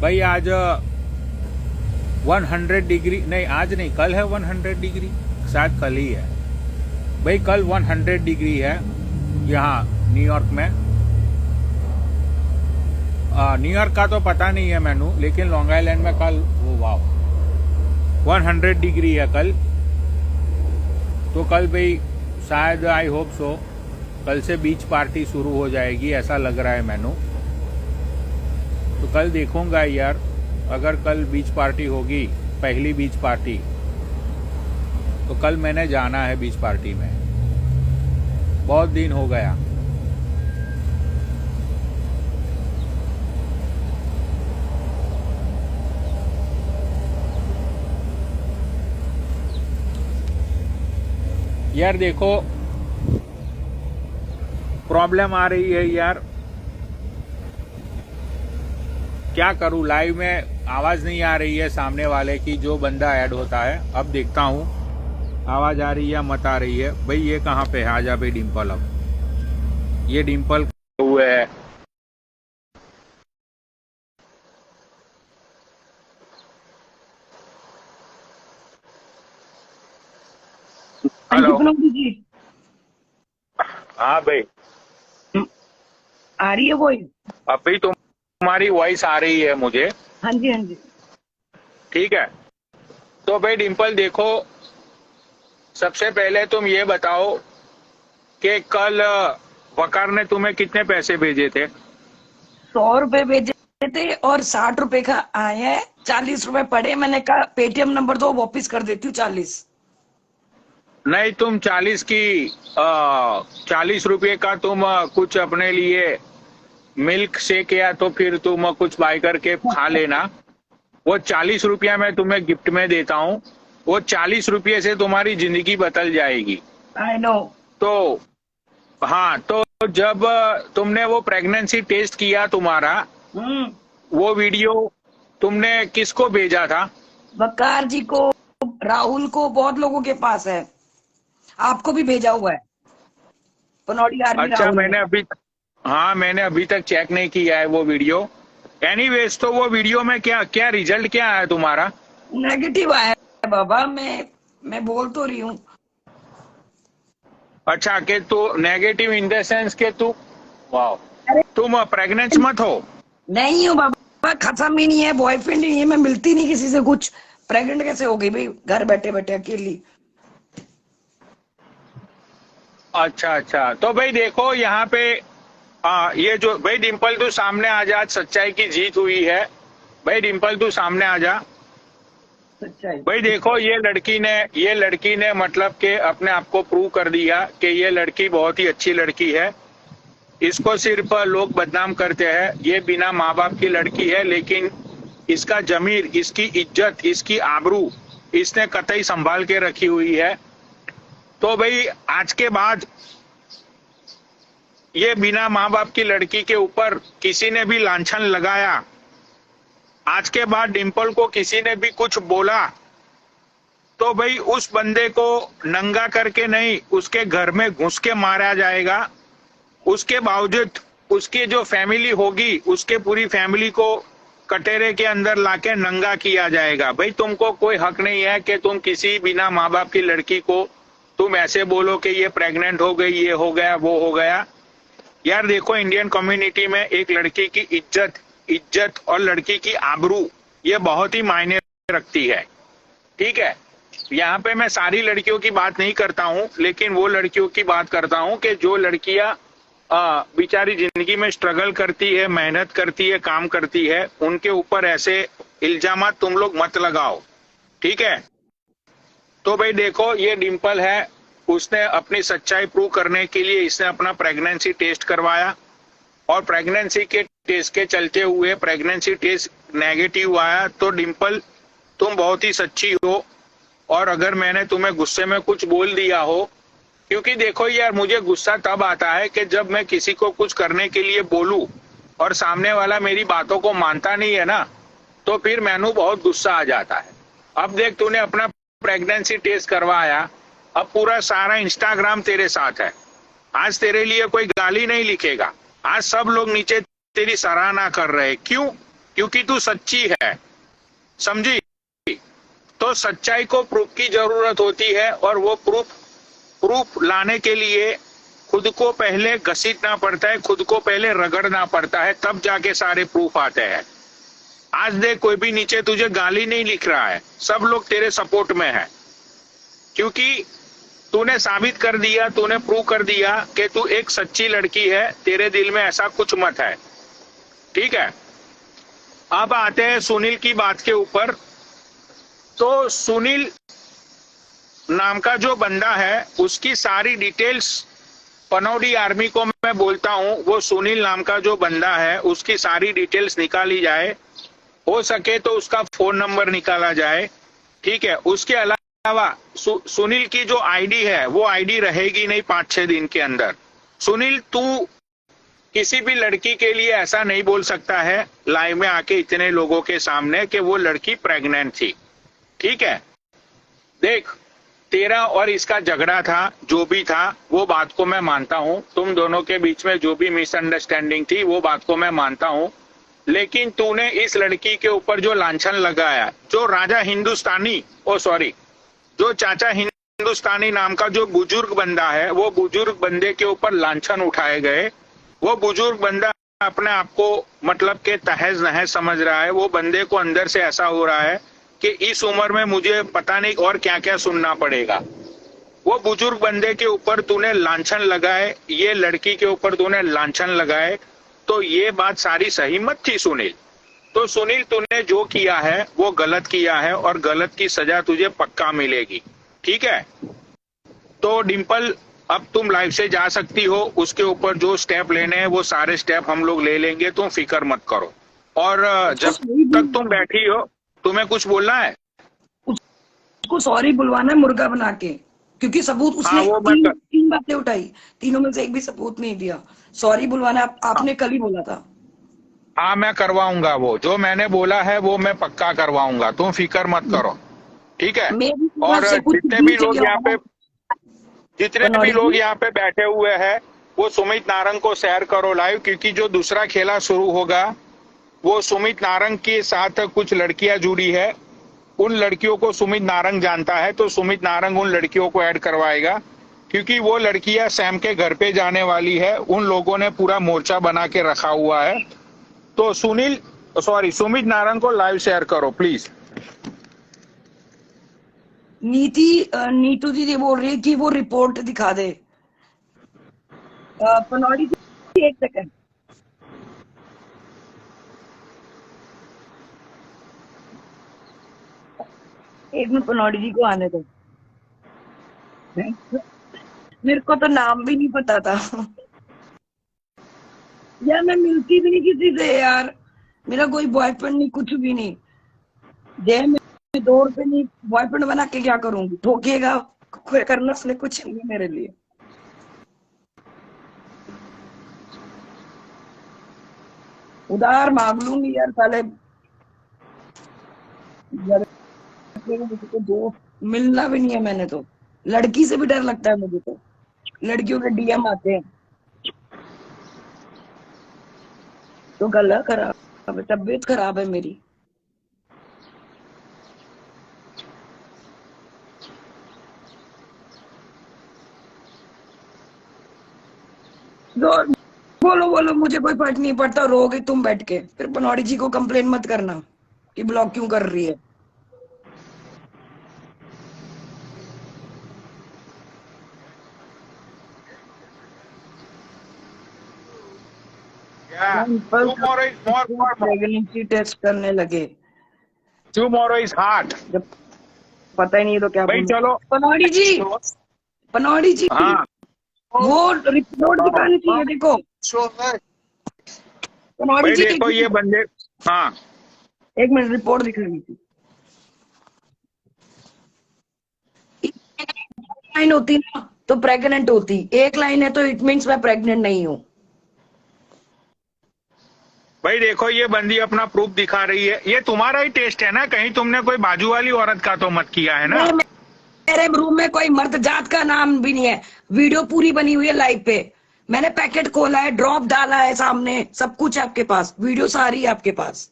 भाई आज 100 डिग्री नहीं, आज नहीं, कल है 100 डिग्री, शायद कल ही है भाई। कल 100 डिग्री है यहाँ न्यूयॉर्क में। न्यूयॉर्क का तो पता नहीं है मैनू, लेकिन लॉन्ग आइलैंड में कल वो वाह 100 डिग्री है कल। तो कल भाई शायद, आई होप सो, कल से बीच पार्टी शुरू हो जाएगी, ऐसा लग रहा है मैनू। तो कल देखूंगा यार, अगर कल बीच पार्टी होगी, पहली बीच पार्टी, तो कल मैंने जाना है बीच पार्टी में। बहुत दिन हो गया। यार देखो, प्रॉब्लम आ रही है यार, क्या करूं। लाइव में आवाज नहीं आ रही है सामने वाले की, जो बंदा ऐड होता है। अब देखता हूं आवाज आ रही है मत आ रही है। भाई ये कहाँ पे है? आ जा भाई डिम्पल। अब ये डिम्पल हुए है। हाँ जी हेलो। प्रणाम जी। हाँ भाई, आ रही है वही। अभी तुम्हारी वॉइस आ रही है मुझे। हाँ जी हाँ जी। ठीक है, तो भाई डिम्पल देखो, सबसे पहले तुम ये बताओ कि कल वकार ने तुम्हें कितने पैसे भेजे थे? 100 रुपए भेजे थे और 60 रुपए का आए हैं। 40 रुपए पड़े, मैंने कहा पेटीएम नंबर दो, वापिस कर देती हूँ 40। नहीं, तुम 40 रुपये का तुम कुछ अपने लिए मिल्क शेक या तो फिर तुम कुछ बाय करके खा लेना। वो 40 रुपया मैं तुम्हें गिफ्ट में देता हूँ। वो 40 रुपये से तुम्हारी जिंदगी बदल जाएगी। I know. तो हाँ, तो जब तुमने वो प्रेगनेंसी टेस्ट किया तुम्हारा, वो वीडियो तुमने किसको भेजा था? वकार जी को, राहुल को, बहुत लोगों के पास है। आपको भी भेजा हुआ है, पनौड़ी आर्मी अच्छा, राहुल ने। मैंने अभी तक चेक नहीं किया है वो वीडियो। एनीवेज, तो वो वीडियो में क्या क्या रिजल्ट क्या आया तुम्हारा? नेगेटिव आया है बाबा। मैं बोल तो रही हूँ। अच्छा, कि तू नेगेटिव इन द सेंस के तू, वाह, अरे तुम प्रेग्नेंट मत हो। नहीं हूँ बाबा, खत्म ही नहीं है, बॉयफ्रेंड ही नहीं है, मैं मिलती नहीं किसी से कुछ। प्रेग्नेंट कैसे हो गई भाई, घर बैठे बैठे अकेली। अच्छा अच्छा, तो भाई देखो यहाँ पे ये जो भाई डिम्पल तू सामने आ जा, आज सच्चाई की जीत हुई है। भाई डिम्पल तू सामने आ जा। सच्चाई। भाई देखो, ये लड़की ने मतलब कि अपने आप को प्रूव कर दिया कि ये लड़की बहुत ही अच्छी लड़की है। इसको सिर्फ लोग बदनाम करते हैं। ये बिना माँ बाप की लड़की है, लेकिन इसका जमीर, इसकी इज्जत, इसकी आबरू इसने कतई संभाल के रखी हुई है। तो भाई आज के बाद ये बिना माँ बाप की लड़की के ऊपर किसी ने भी लांछन लगाया, आज के बाद डिम्पल को किसी ने भी कुछ बोला, तो भाई उस बंदे को नंगा करके नहीं, उसके घर में घुस के मारा जाएगा। उसके बावजूद उसकी जो फैमिली होगी, उसके पूरी फैमिली को कटेरे के अंदर लाके नंगा किया जाएगा। भाई तुमको कोई हक नहीं है कि तुम किसी बिना माँ बाप की लड़की को तुम ऐसे बोलो कि ये प्रेग्नेंट हो गई, ये हो गया, वो हो गया। यार देखो, इंडियन कम्युनिटी में एक लड़की की इज्जत इज्जत और लड़की की आबरू, ये बहुत ही मायने रखती है। ठीक है, यहाँ पे मैं सारी लड़कियों की बात नहीं करता हूँ, लेकिन वो लड़कियों की बात करता हूँ कि जो लड़कियां बेचारी जिंदगी में स्ट्रगल करती है, मेहनत करती है, काम करती है, उनके ऊपर ऐसे इल्जामात तुम लोग मत लगाओ। ठीक है, तो भाई देखो, ये डिम्पल है, उसने अपनी सच्चाई प्रूव करने के लिए इसने अपना प्रेगनेंसी टेस्ट करवाया, और प्रेगनेंसी के टेस्ट के चलते हुए प्रेगनेंसी टेस्ट नेगेटिव आया। तो डिम्पल, तुम बहुत ही सच्ची हो। और अगर मैंने तुम्हें गुस्से में कुछ बोल दिया हो, क्योंकि देखो यार, मुझे गुस्सा तब आता है कि जब मैं किसी को कुछ करने के लिए बोलूं और सामने वाला मेरी बातों को मानता नहीं है ना, तो फिर मैनू बहुत गुस्सा आ जाता है। अब देख, तूने अपना प्रेगनेंसी टेस्ट करवाया, अब पूरा सारा इंस्टाग्राम तेरे साथ है। आज तेरे लिए कोई गाली नहीं लिखेगा, आज सब लोग नीचे तेरी सराहना कर रहे हैं। क्यों? क्योंकि तू सच्ची है, समझी? तो सच्चाई को प्रूफ की जरूरत होती है, और वो प्रूफ लाने के लिए खुद को पहले घसीटना पड़ता है, खुद को पहले रगड़ना पड़ता है, तब जाके सारे प्रूफ आते हैं। आज देख, कोई भी नीचे तुझे गाली नहीं लिख रहा है, सब लोग तेरे सपोर्ट में है, क्योंकि तूने साबित कर दिया, तूने प्रूव कर दिया कि तू एक सच्ची लड़की है, तेरे दिल में ऐसा कुछ मत है। ठीक है, अब आते हैं सुनील की बात के ऊपर। तो सुनील नाम का जो बंदा है, उसकी सारी डिटेल्स पनौडी आर्मी को मैं बोलता हूं, वो सुनील नाम का जो बंदा है उसकी सारी डिटेल्स निकाली जाए, हो सके तो उसका फोन नंबर निकाला जाए। ठीक है, उसके अलावा सुनील की जो आईडी है वो आईडी रहेगी नहीं 5-6 दिन के अंदर। सुनील, तू किसी भी लड़की के लिए ऐसा नहीं बोल सकता है लाइव में आके इतने लोगों के सामने कि वो लड़की प्रेग्नेंट थी। ठीक है, देख, तेरा और इसका झगड़ा था, जो भी था वो बात को मैं मानता हूं, तुम दोनों के बीच में जो भी मिसअंडरस्टैंडिंग थी वो बात को मैं मानता हूं, लेकिन तूने इस लड़की के ऊपर जो लांछन लगाया, जो राजा हिंदुस्तानी, जो चाचा हिंदुस्तानी नाम का जो बुजुर्ग बंदा है, वो बुजुर्ग बंदे के ऊपर लांछन उठाए गए। वो बुजुर्ग बंदा अपने आप को मतलब के तहस नहस समझ रहा है, वो बंदे को अंदर से ऐसा हो रहा है कि इस उम्र में मुझे पता नहीं और क्या क्या सुनना पड़ेगा। वो बुजुर्ग बंदे के ऊपर तूने लांछन लगाए, ये लड़की के ऊपर तूने लांछन लगाए, तो ये बात सारी सही मत थी सुनील। तो सुनील, तूने जो किया है वो गलत किया है, और गलत की सजा तुझे पक्का मिलेगी। ठीक है, तो डिंपल, अब तुम लाइव से जा सकती हो, उसके ऊपर जो स्टेप लेने हैं वो सारे स्टेप हम लोग ले लेंगे, तुम फिक्र मत करो। और जब तक तुम बैठी हो, तुम्हें कुछ बोलना है? उसको सॉरी बुलवाना है मुर्गा बना के, क्योंकि सबूत उसने तीन बातें उठाई, तीनों में से एक भी सबूत नहीं दिया। सॉरी बुलवाना आपने कल ही बोला था। हाँ, मैं करवाऊंगा, वो जो मैंने बोला है वो मैं पक्का करवाऊंगा, तुम फिक्र मत करो। ठीक है, और जितने भी लोग यहाँ पे बैठे हुए हैं, वो सुमित नारंग को शेयर करो लाइव, क्योंकि जो दूसरा खेला शुरू होगा वो सुमित नारंग के साथ कुछ लड़कियां जुड़ी है, उन लड़कियों को सुमित नारंग जानता है, तो सुमित नारंग उन लड़कियों को ऐड करवाएगा, क्योंकि वो लड़कियां सैम के घर पे जाने वाली है, उन लोगों ने पूरा मोर्चा बना के रखा हुआ है। तो सुमित नारंग को लाइव शेयर करो प्लीज। नीतू दीदी बोल रही है कि वो रिपोर्ट दिखा दे। पनौड़ी जी, एक सेकंड, एक मिनट, पनौड़ी जी को आने दो। मेरे को तो नाम भी नहीं पता था यार, मैं मिलती भी नहीं किसी से यार, मेरा कोई बॉयफ्रेंड नहीं, कुछ भी नहीं। जय में 2 रुपए नहीं, बॉयफ्रेंड बना के क्या करूंगी? ठोकेगा करना उसने कुछ नहीं मेरे लिए। उधार मांग लूंगी यार, साले दोस्त मिलना भी नहीं है मैंने तो। लड़की से भी डर लगता है मुझे तो, लड़कियों के डीएम आते हैं तो गला खराब है, तबीयत खराब है मेरी। बोलो, मुझे कोई फर्क नहीं पड़ता, रोगे तुम बैठ के, फिर पनौड़ी जी को कंप्लेन मत करना कि ब्लॉक क्यों कर रही है। प्रेगनेंसी टेस्ट करने लगे, टुमारो इज हार्ट, जब पता ही नहीं तो क्या भाई। चलो पनौड़ी जी, हाँ, वो रिपोर्ट दिखानी चाहिए। देखो पनौड़ी जी, देखो ये बंदे, हाँ एक मिनट, रिपोर्ट दिखानी थी। लाइन होती ना तो प्रेग्नेंट होती, एक लाइन है तो इट मीन्स मैं प्रेग्नेंट नहीं हूँ। भाई देखो, ये बंदी अपना प्रूफ दिखा रही है, ये तुम्हारा ही टेस्ट है ना, कहीं तुमने कोई बाजू वाली औरत का तो मत किया है ना। मेरे रूम में कोई मर्द जात का नाम भी नहीं है, वीडियो पूरी बनी हुई है लाइव पे, मैंने पैकेट खोला है, ड्रॉप डाला है सामने, सब कुछ है आपके पास, वीडियो सारी है आपके पास।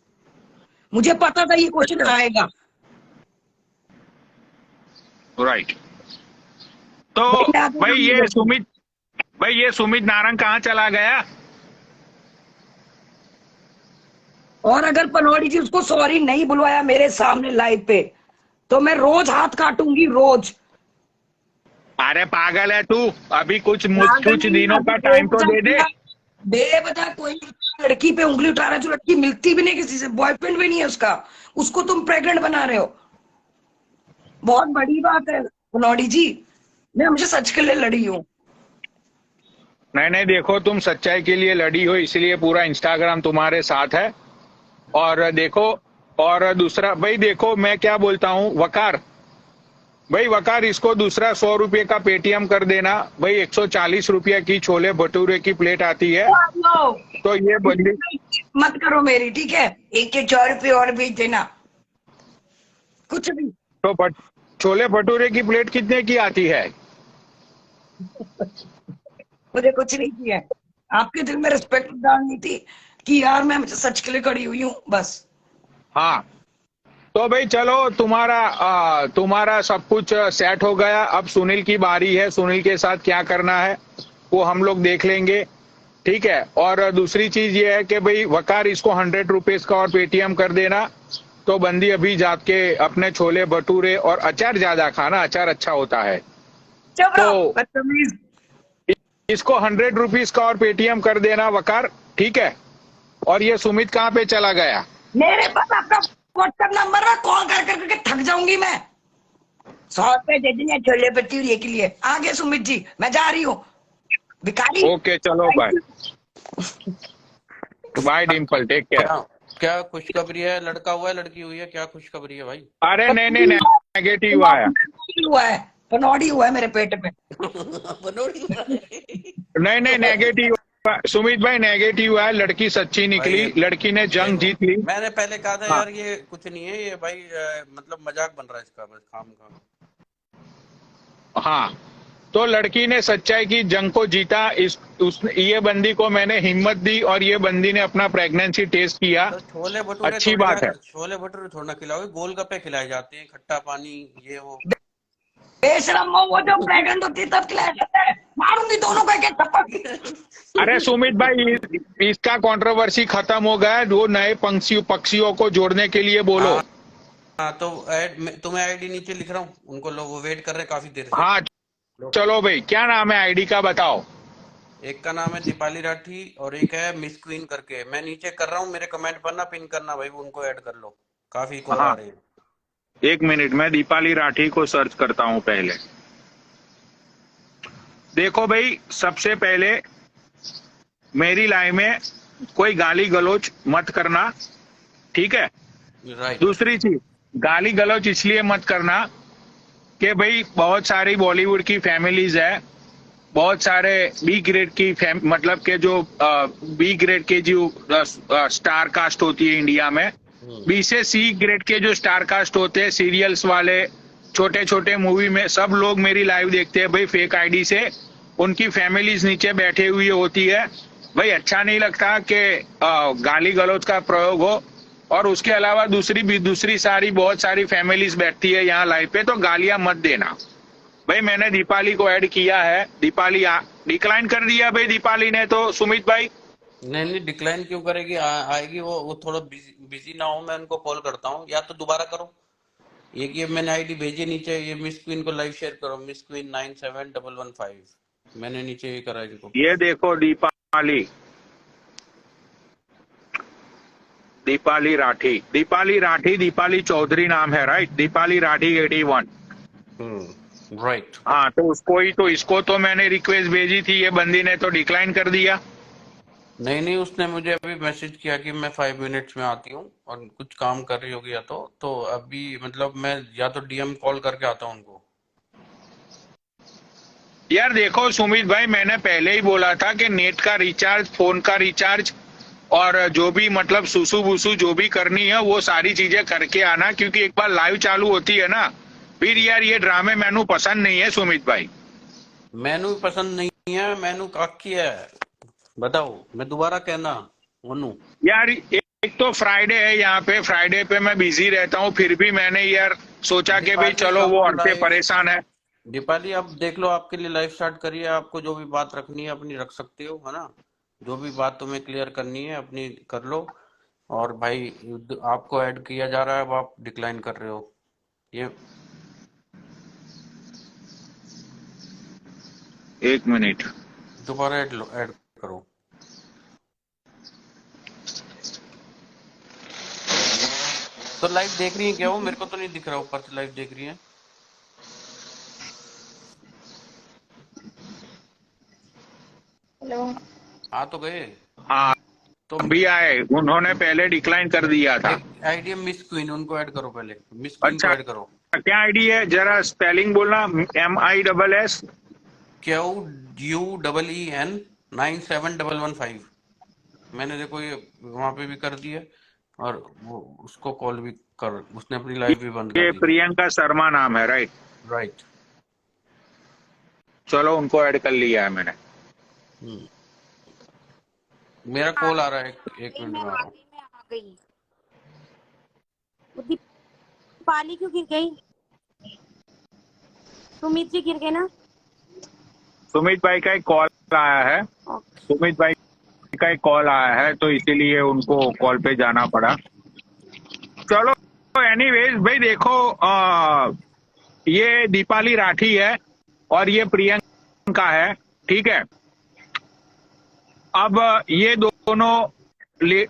मुझे पता था ये क्वेश्चन आएगा। राइट। तो भाई मैं आगे भाई ये सुमित नारंग कहाँ चला गया? और अगर पनौड़ी जी उसको सॉरी नहीं बुलवाया मेरे सामने लाइव पे, तो मैं रोज हाथ काटूंगी, रोज। अरे पागल है तू, अभी कुछ पागल कुछ नहीं, दिनों अभी का टाइम तो दे दे। बेवजह कोई लड़की पे उंगली उठा रहा है, जो लड़की मिलती भी नहीं किसी से, बॉयफ्रेंड भी नहीं है उसका, उसको तुम प्रेग्नेंट बना रहे हो। बहुत बड़ी बात है पनौड़ी जी, मैं हमेशा सच के लिए लड़ी हूँ। नहीं नहीं, देखो तुम सच्चाई के लिए लड़ी हो, इसलिए पूरा इंस्टाग्राम तुम्हारे साथ है। और देखो, और दूसरा भाई देखो मैं क्या बोलता हूँ, वकार भाई, वकार इसको दूसरा 100 रुपये का पेटीएम कर देना भाई। 140 रुपये की छोले भटूरे की प्लेट आती है, तो ये बंदी मत करो मेरी, ठीक है? 1 के 4 रुपये और भेज देना, कुछ भी। तो छोले भटूरे की प्लेट कितने की आती है? मुझे कुछ नहीं किया है। आपके दिल में रिस्पेक्ट डालनी थी कि यार मैं हमेशा सच के लिए खड़ी हुई हूँ, बस। हाँ, तो भाई चलो, तुम्हारा सब कुछ सेट हो गया। अब सुनील की बारी है, सुनील के साथ क्या करना है वो हम लोग देख लेंगे, ठीक है? और दूसरी चीज ये है कि भाई वकार इसको 100 रुपीज का और पेटीएम कर देना, तो बंदी अभी जाके अपने छोले भटूरे और अचार ज्यादा खाना, अचार अच्छा होता है। चुप रहो, तो बदतमीज। इसको 100 रुपीज का और पेटीएम कर देना वकार, ठीक है? और ये सुमित कहाँ पे चला गया? मेरे पास आपका व्हाट्सएप नंबर है, कॉल कर करके थक जाऊंगी मैं। 100 रुपए दे देंगे छोले भटूरे के लिए। आगे सुमित जी, मैं जा रही हूँ, भिखारी। ओके चलो, bye bye Dimple, take care. क्या खुशखबरी है? लड़का हुआ है लड़की हुई है? क्या खुशखबरी है भाई? अरे नहीं नहीं, नेगेटिव आया। हुआ है, पनौड़ी हुआ है मेरे पेट में। नहीं नहीं, नेगेटिव। सुमित भाई नेगेटिव है, लड़की सच्ची निकली, लड़की ने जंग जीत ली। मैंने पहले कहा था हाँ। यार ये कुछ नहीं है, ये भाई मतलब मजाक बन रहा है इसका, बस खाम खा। हाँ, तो लड़की ने सच्चाई की जंग को जीता। ये बंदी को मैंने हिम्मत दी और ये बंदी ने अपना प्रेगनेंसी टेस्ट किया। तो छोले भटूरे अच्छी बात है। छोले भटूरे थोड़ा ना खिलाओगे, गोलगप्पे खिलाए जाते हैं, खट्टा पानी, ये वो। बेशरम हो, वो जो प्रेग्नेंट होती है तब खिलाया जाता है। मारूंगी दोनों को एक थप्पड़। अरे सुमित भाई, इसका कंट्रोवर्सी खत्म हो गया है, वो नए पक्षियों को जोड़ने के लिए बोलो। हाँ तो तुम्हें आईडी नीचे लिख रहा हूँ, उनको लोग वो वेट कर रहे हैं काफी देर से। हाँ चलो भाई, क्या नाम है आईडी का बताओ? एक का नाम है दीपाली राठी और एक है मिस क्वीन करके। मैं नीचे कर रहा हूँ, मेरे कमेंट पर ना पिन करना भाई, उनको ऐड कर लो, काफी कॉल आ हाँ, रहे हैं। 1 मिनट, मैं दीपाली राठी को सर्च करता हूँ पहले। देखो भाई, सबसे पहले मेरी लाइफ में कोई गाली गलौज मत करना, ठीक है? राइट। दूसरी चीज, गाली गलौज इसलिए मत करना कि भाई बहुत सारी बॉलीवुड की फैमिलीज है, बहुत सारे बी ग्रेड की मतलब के जो बी ग्रेड के जो स्टार कास्ट होती है इंडिया में, बी से सी ग्रेड के जो स्टार कास्ट होते हैं, सीरियल्स वाले, छोटे छोटे मूवी में, सब लोग मेरी लाइव देखते हैं भाई फेक आईडी से। उनकी फैमिलीज नीचे बैठे हुई होती है भाई। अच्छा नहीं लगता कि गाली गलौज का प्रयोग हो। और उसके अलावा दूसरी सारी बहुत सारी फैमिलीज बैठती है यहाँ लाइव पे, तो गालियां मत देना भाई। मैंने दीपाली को ऐड किया है, दीपाली डिक्लाइन कर दिया भाई दीपाली ने, तो सुमित भाई। नहीं नहीं, डिक्लाइन क्यों करेगी? आएगी वो थोड़ा बिजी ना हो, मैं उनको कॉल करता हूँ, या तो दोबारा करो। ये मैंने आईडी भेजी नीचे, ये मिस क्वीन को लाइव शेयर करो, मिस क्वीन 97115, मैंने नीचे ये करा इनको। ये देखो दीपाली राठी, दीपाली चौधरी नाम है, राइट? दीपाली राठी 81। राइट। हाँ, तो इसको तो मैंने रिक्वेस्ट भेजी थी, ये बंदी ने तो डिक्लाइन कर दिया। नहीं, उसने मुझे अभी मैसेज किया कि मैं 5 मिनट्स में आती हूँ, और कुछ काम कर रही होगी या तो अभी मतलब मैं या तो डीएम कॉल करके आता हूँ उनको। यार देखो सुमित भाई, मैंने पहले ही बोला था कि नेट का रिचार्ज, फोन का रिचार्ज, और जो भी मतलब सुसु बुसु जो भी करनी है वो सारी चीजें करके आना, क्योंकि एक बार लाइव चालू होती है ना, फिर यार ये ड्रामे मैनू पसंद नहीं है सुमित भाई। मैनू पसंद नहीं है? मैनू काकी है, बताओ, मैं दोबारा कहना ओनू यार एक तो फ्राइडे है, यहाँ पे फ्राइडे पे मैं बिजी रहता हूँ, फिर भी मैंने यार सोचा कि भाई दीपाली चलो वो अपनी औरतें लाइफ, परेशान है। दीपाली अब देख लो, आपके लिए लाइफ स्टार्ट करिए। आपको जो भी बात रखनी है अपनी रख सकते हो, है ना। जो भी बात तुम्हें क्लियर करनी है अपनी कर लो। और भाई आपको ऐड किया जा रहा है, अब आप डिक्लाइन कर रहे हो ये। एक मिनट। दोबारा ऐड करो। तो लाइव देख रही है क्या वो? मेरे को तो नहीं दिख रहा ऊपर से लाइव देख रही है। हेलो। आ तो गए। हाँ, तो अभी आए, उन्होंने पहले डिक्लाइन कर दिया था। एक आईडी मिस क्वीन, उनको ऐड करो पहले, मिस क्वीन को अच्छा, ऐड करो। क्या आईडी है, जरा स्पेलिंग बोलना। MISS। QUEEN 97115। मैंने देखो ये वहां पे भी कर दिया, और वो उसको कॉल भी कर, उसने अपनी लाइव भी बंद कर ये दी। प्रियंका शर्मा नाम है, राइट? राइट। चलो उनको ऐड कर लिया है मैंने। मेरा आ कॉल आ रहा है, एक गई मिनट मैं में आ आ रहा हूँ। गई मैं आ गई। वो दीपाली क्यों गिर गई? सुमित जी गिर गए ना? सुमित भाई का एक कॉल आया है, ओके। सुमित भाई का एक कॉल आया है, तो इसीलिए उनको कॉल पे जाना पड़ा। चलो एनीवेज भाई देखो, ये दीपाली राठी है और ये प्रियंका है, ठीक है। अब ये दोनों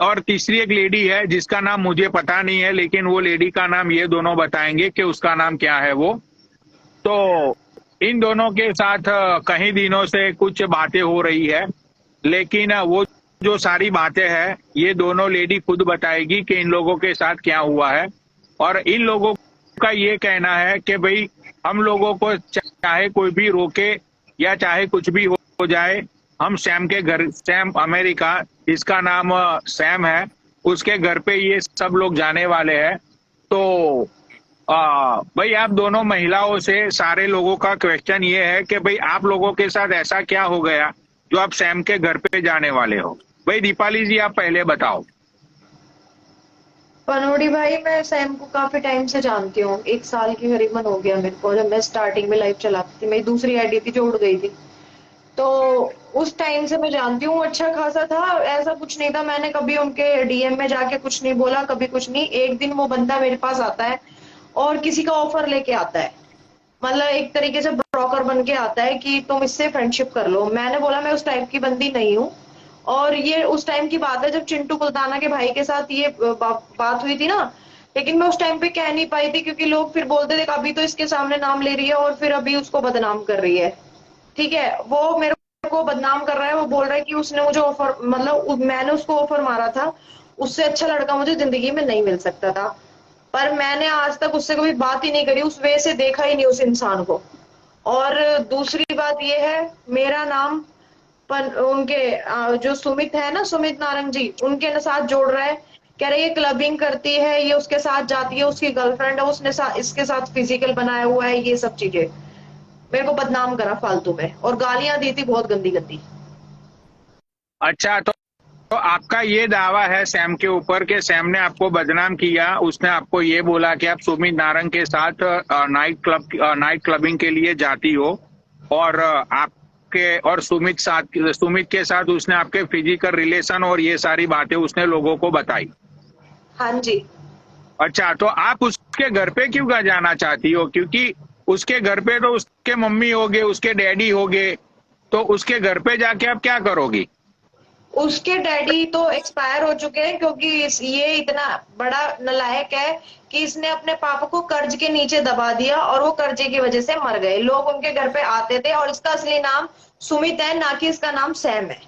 और तीसरी एक लेडी है जिसका नाम मुझे पता नहीं है, लेकिन वो लेडी का नाम ये दोनों बताएंगे कि उसका नाम क्या है वो। तो इन दोनों के साथ कई दिनों से कुछ बातें हो रही है, लेकिन वो जो सारी बातें हैं ये दोनों लेडी खुद बताएगी कि इन लोगों के साथ क्या हुआ है। और इन लोगों का ये कहना है कि भाई हम लोगों को चाहे कोई भी रोके या चाहे कुछ भी हो जाए, हम सैम के घर, सैम अमेरिका, इसका नाम सैम है, उसके घर पे ये सब लोग जाने वाले हैं। तो भाई आप दोनों महिलाओं से सारे लोगों का क्वेश्चन ये है कि भाई आप लोगों के साथ ऐसा क्या हो गया जो आप सैम के घर पे जाने वाले हो। भाई दीपाली जी आप पहले बताओ। पनोड़ी भाई, मैं सैम को काफी टाइम से जानती हूँ। 1 साल की करीबन हो गया मेरे को। जब मैं स्टार्टिंग में लाइव चलाती थी, मेरी दूसरी आईडी थी जो उड़ गई थी, तो उस टाइम से मैं जानती हूँ। अच्छा खासा था, ऐसा कुछ नहीं था। मैंने कभी उनके डीएम में जाके कुछ नहीं बोला, कभी कुछ नहीं। एक दिन वो बंदा मेरे पास आता है और किसी का ऑफर लेके आता है, मतलब एक तरीके से ब्रोकर बन के आता है कि तुम इससे फ्रेंडशिप कर लो। मैंने बोला मैं उस टाइप की बंदी नहीं हूँ। और ये उस टाइम की बात है जब चिंटू कुलदाना के भाई के साथ ये बात हुई थी ना। लेकिन मैं उस टाइम पे कह नहीं पाई थी, क्योंकि लोग फिर बोलते थे अभी तो इसके सामने नाम ले रही है और फिर अभी उसको बदनाम कर रही है। ठीक है, वो मेरे को बदनाम कर रहा है। वो बोल रहा है कि उसने मुझे ऑफर, मतलब मैंने उसको ऑफर मारा था, उससे अच्छा लड़का मुझे जिंदगी में नहीं मिल सकता था। पर मैंने आज तक उससे कभी बात ही नहीं करी, उस वे से देखा ही नहीं उस इंसान को। और दूसरी बात ये है, मेरा नाम उनके जो सुमित है ना, सुमित नारंग जी, उनके साथ जोड़ रहा है। कह रहे ये क्लबिंग करती है, ये उसके साथ जाती है, उसकी गर्लफ्रेंड है, उसने इसके साथ फिजिकल बनाया हुआ है, ये सब चीजें। मेरे को बदनाम करा फालतू में और गालियां दी थी बहुत गंदी गंदी। अच्छा, तो आपका ये दावा है सैम के ऊपर कि सैम ने आपको बदनाम किया, उसने आपको ये बोला कि आप सुमित नारंग के साथ नाइट क्लबिंग के लिए जाती हो, और आपके और सुमित के साथ उसने आपके फिजिकल रिलेशन और ये सारी बातें उसने लोगों को बताई। हाँ जी। अच्छा, तो आप उसके घर पे क्यों का जाना चाहती हो? क्योंकि उसके घर पे तो उसके मम्मी होगे, उसके डैडी होगे, तो उसके घर पे जाके आप क्या करोगी? उसके डैडी तो एक्सपायर हो चुके हैं, क्योंकि ये इतना बड़ा नालायक है कि इसने अपने पापा को कर्ज के नीचे दबा दिया और वो कर्जे की वजह से मर गए। लोग उनके घर पे आते थे और इसका असली नाम सुमित है, ना कि इसका नाम सैम है।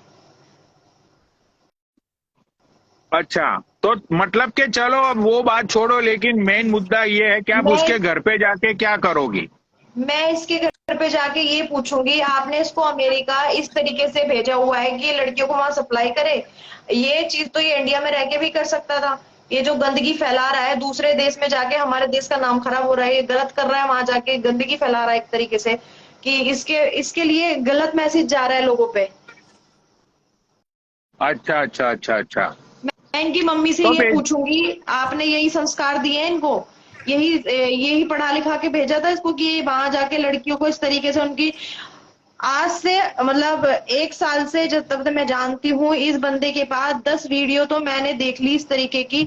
अच्छा, तो मतलब कि चलो अब वो बात छोड़ो, लेकिन मेन मुद्दा ये है कि आप मैं उसके घर पे जाके क्या करोगी? मैं इसके घर पे जाके ये पूछूंगी, आपने इसको अमेरिका इस तरीके से भेजा हुआ है कि ये लड़कियों को वहां सप्लाई करे। ये चीज तो ये इंडिया में रह के भी कर सकता था। ये जो गंदगी फैला रहा है दूसरे देश में जाके, हमारे देश का नाम खराब हो रहा है, ये गलत कर रहा है। वहां जाके गंदगी फैला रहा है एक तरीके से, कि इसके लिए गलत मैसेज जा रहा है लोगों पे। अच्छा अच्छा अच्छा अच्छा। इनकी मम्मी से तो ये पूछूंगी, आपने यही संस्कार दिए हैं इनको, यही पढ़ा लिखा के भेजा था इसको कि वहां जाके लड़कियों को इस तरीके से उनकी। आज से मतलब 1 साल से जब तक मैं जानती हूँ इस बंदे के पास 10 वीडियो तो मैंने देख ली इस तरीके की,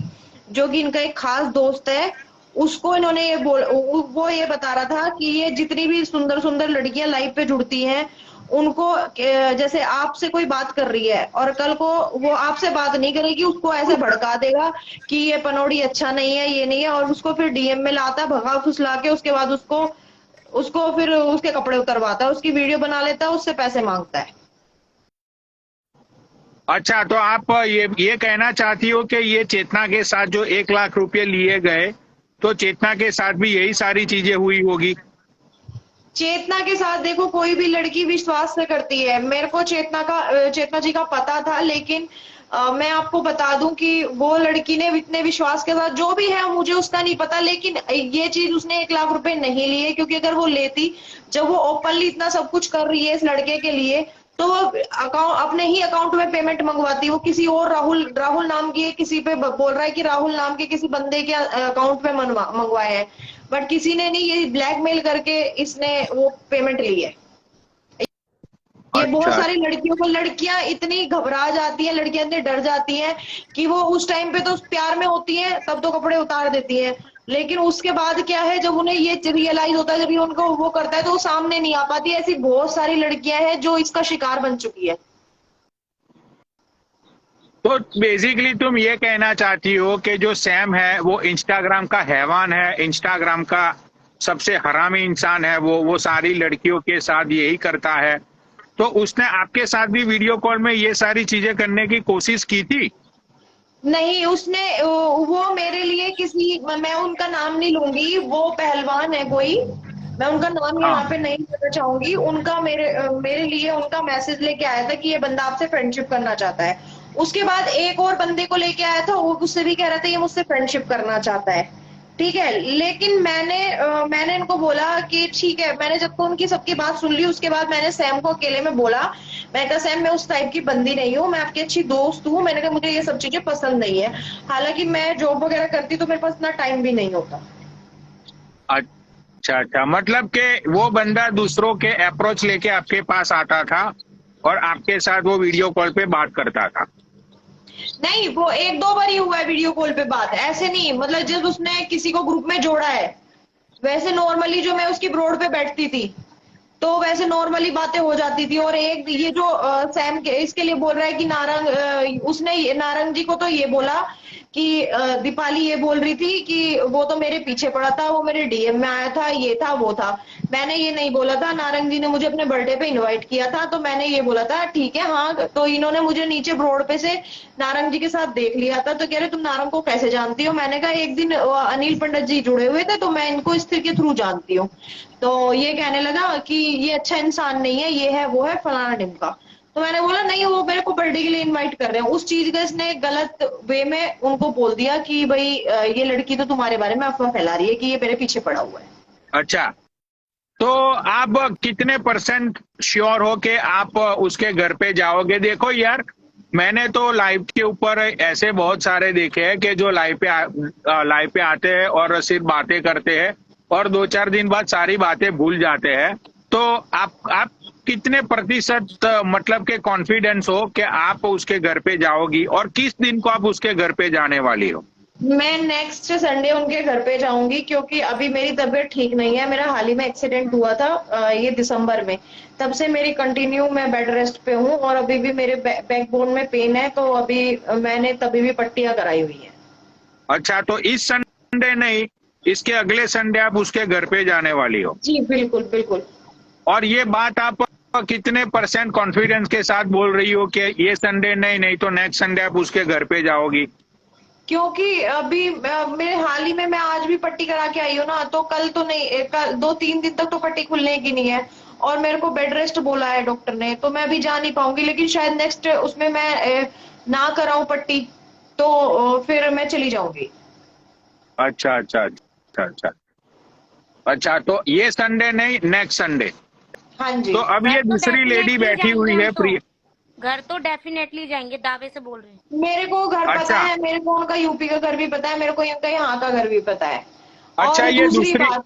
जो कि इनका एक खास दोस्त है, उसको इन्होंने वो ये बता रहा था कि ये जितनी भी सुंदर सुंदर लड़कियां लाइव पे जुड़ती हैं उनको जैसे आपसे कोई बात कर रही है और कल को वो आपसे बात नहीं करेगी, उसको ऐसे भड़का देगा कि ये पनौड़ी अच्छा नहीं है, ये नहीं है, और उसको फिर डीएम में लाता है भगा फुसला के, उसके बाद उसको उसको फिर उसके कपड़े उतरवाता है, उसकी वीडियो बना लेता है, उससे पैसे मांगता है। अच्छा, तो आप ये कहना चाहती हो कि ये चेतना के साथ जो 1 लाख रुपए लिए गए, तो चेतना के साथ भी यही सारी चीजें हुई होगी? चेतना के साथ देखो कोई भी लड़की विश्वास से करती है, मेरे को चेतना जी का पता था, लेकिन मैं आपको बता दूं कि वो लड़की ने इतने विश्वास के साथ, जो भी है मुझे उसका नहीं पता, लेकिन ये चीज उसने 1 लाख रुपए नहीं लिए, क्योंकि अगर वो लेती, जब वो ओपनली इतना सब कुछ कर रही है इस लड़के के लिए, तो वो अकाउंट अपने ही अकाउंट में पेमेंट मंगवाती। वो किसी और राहुल नाम की किसी पे बोल रहा है कि राहुल नाम के किसी बंदे के अकाउंट पे मंगवाए हैं, बट किसी ने नहीं, ये ब्लैकमेल करके इसने वो पेमेंट ली है। ये बहुत अच्छा, सारी लड़कियों को, लड़कियां इतनी घबरा जाती हैं, लड़कियां इतनी डर जाती हैं कि वो उस टाइम पे तो प्यार में होती हैं, तब तो कपड़े उतार देती हैं, लेकिन उसके बाद क्या है, जब उन्हें ये रियलाइज होता है, जब ये उनको वो करता है, तो वो सामने नहीं आ पाती। ऐसी बहुत सारी लड़कियां हैं जो इसका शिकार बन चुकी है। तो बेसिकली तुम ये कहना चाहती हो कि जो सैम है वो इंस्टाग्राम का हैवान है, इंस्टाग्राम का सबसे हरामी इंसान है, वो सारी लड़कियों के साथ यही करता है। तो उसने आपके साथ भी वीडियो कॉल में ये सारी चीजें करने की कोशिश की थी? नहीं, उसने वो मेरे लिए किसी, मैं उनका नाम नहीं लूंगी, वो पहलवान है कोई, मैं उनका नाम हाँ। यहाँ पे नहीं लेना चाहूंगी। उनका मेरे लिए उनका मैसेज लेके आया था कि ये बंदा आपसे फ्रेंडशिप करना चाहता है। उसके बाद एक और बंदे को लेके आया था, वो उससे भी कह रहा था ये मुझसे फ्रेंडशिप करना चाहता है, ठीक है। लेकिन मैंने इनको बोला कि ठीक है, मैंने जब उनकी सबकी बात सुन ली, उसके बाद मैंने सैम को अकेले में बोला, मैंने कहा सैम मैं उस टाइप की बंदी नहीं हूँ, मैं आपकी अच्छी दोस्त हूँ, मैंने कहा मुझे ये सब चीजें पसंद नहीं है, हालांकि मैं जॉब वगैरह करती तो मेरे पास इतना टाइम भी नहीं होता। अच्छा अच्छा, मतलब कि वो बंदा दूसरों के अप्रोच लेके आपके पास आता था और आपके साथ वो वीडियो कॉल पे बात करता था? नहीं, वो 1-2 बार ही हुआ है वीडियो कॉल पे बात, ऐसे नहीं, मतलब जब उसने किसी को ग्रुप में जोड़ा है, वैसे नॉर्मली जो मैं उसकी ब्रोड पे बैठती थी तो वैसे नॉर्मली बातें हो जाती थी। और एक ये जो सैम के इसके लिए बोल रहा है कि उसने नारंग जी को तो ये बोला कि दीपाली ये बोल रही थी कि वो तो मेरे पीछे पड़ा था, वो मेरे डीएम में आया था, ये था वो था। मैंने ये नहीं बोला था, नारंग जी ने मुझे अपने बर्थडे पे इनवाइट किया था, तो मैंने ये बोला था ठीक है हाँ। तो इन्होंने मुझे नीचे ब्रोड पे से नारंग जी के साथ देख लिया था, तो कह रहे तुम नारंग को कैसे जानती हो? मैंने कहा एक दिन अनिल पंडित जी जुड़े हुए थे तो मैं इनको इस के थ्रू जानती हूँ। तो ये कहने लगा कि ये अच्छा इंसान नहीं है, ये है वो है फलाना ढिमका। तो मैंने बोला नहीं, वो मेरे को बर्थडे के लिए इनवाइट कर रहे हैं। उस चीज का इसने गलत वे में उनको बोल दिया कि भाई ये लड़की तो तुम्हारे बारे में अफवाह फैला रही है कि ये मेरे पीछे पड़ा हुआ है। अच्छा, तो आप कितने % श्योर हो कि आप उसके घर पे जाओगे? देखो यार, मैंने तो लाइव के ऊपर ऐसे बहुत सारे देखे हैं कि जो लाइव पे आते हैं और सिर्फ बातें करते हैं और 2-4 दिन बाद सारी बातें भूल जाते हैं। तो आप कितने % मतलब के कॉन्फिडेंस हो कि आप उसके घर पे जाओगी, और किस दिन को आप उसके घर पे जाने वाली हो? मैं नेक्स्ट संडे उनके घर पे जाऊंगी, क्योंकि अभी मेरी तबीयत ठीक नहीं है। मेरा हाल ही में एक्सीडेंट हुआ था ये दिसंबर में, तब से मेरी कंटिन्यू मैं बेड रेस्ट पे हूँ और अभी भी मेरे बैकबोन में पेन है, तो अभी मैंने तभी भी पट्टियां कराई हुई है। अच्छा, तो इस संडे नहीं, इसके अगले संडे आप उसके घर पे जाने वाली हो? जी बिल्कुल बिल्कुल। और ये बात आप कितने % कॉन्फिडेंस के साथ बोल रही हो कि ये संडे नहीं तो नेक्स्ट संडे आप उसके घर पे जाओगी? क्योंकि अभी मेरे हाल ही में मैं आज भी पट्टी करा के आई हूँ ना, तो कल तो नहीं, कल 2-3 दिन तक तो पट्टी खुलने की नहीं है और मेरे को बेड रेस्ट बोला है डॉक्टर ने, तो मैं अभी जा नहीं पाऊंगी। लेकिन शायद नेक्स्ट उसमें मैं ना कराऊं पट्टी, तो फिर मैं चली जाऊंगी। अच्छा अच्छा अच्छा अच्छा अच्छा, तो ये संडे नहीं, नेक्स्ट संडे। हाँ जी। तो अब ये मैं तो दूसरी लेडी डेफिनेटली बैठी जाएंगे हुई हम है तो। घर तो डेफिनेटली जाएंगे, दावे से बोल रहे हैं। मेरे को घर पता अच्छा। है, मेरे को उनका यूपी का घर भी पता है, मेरे को इनका यहाँ का घर भी पता है। अच्छा, और ये दूसरी दूसरी, बात,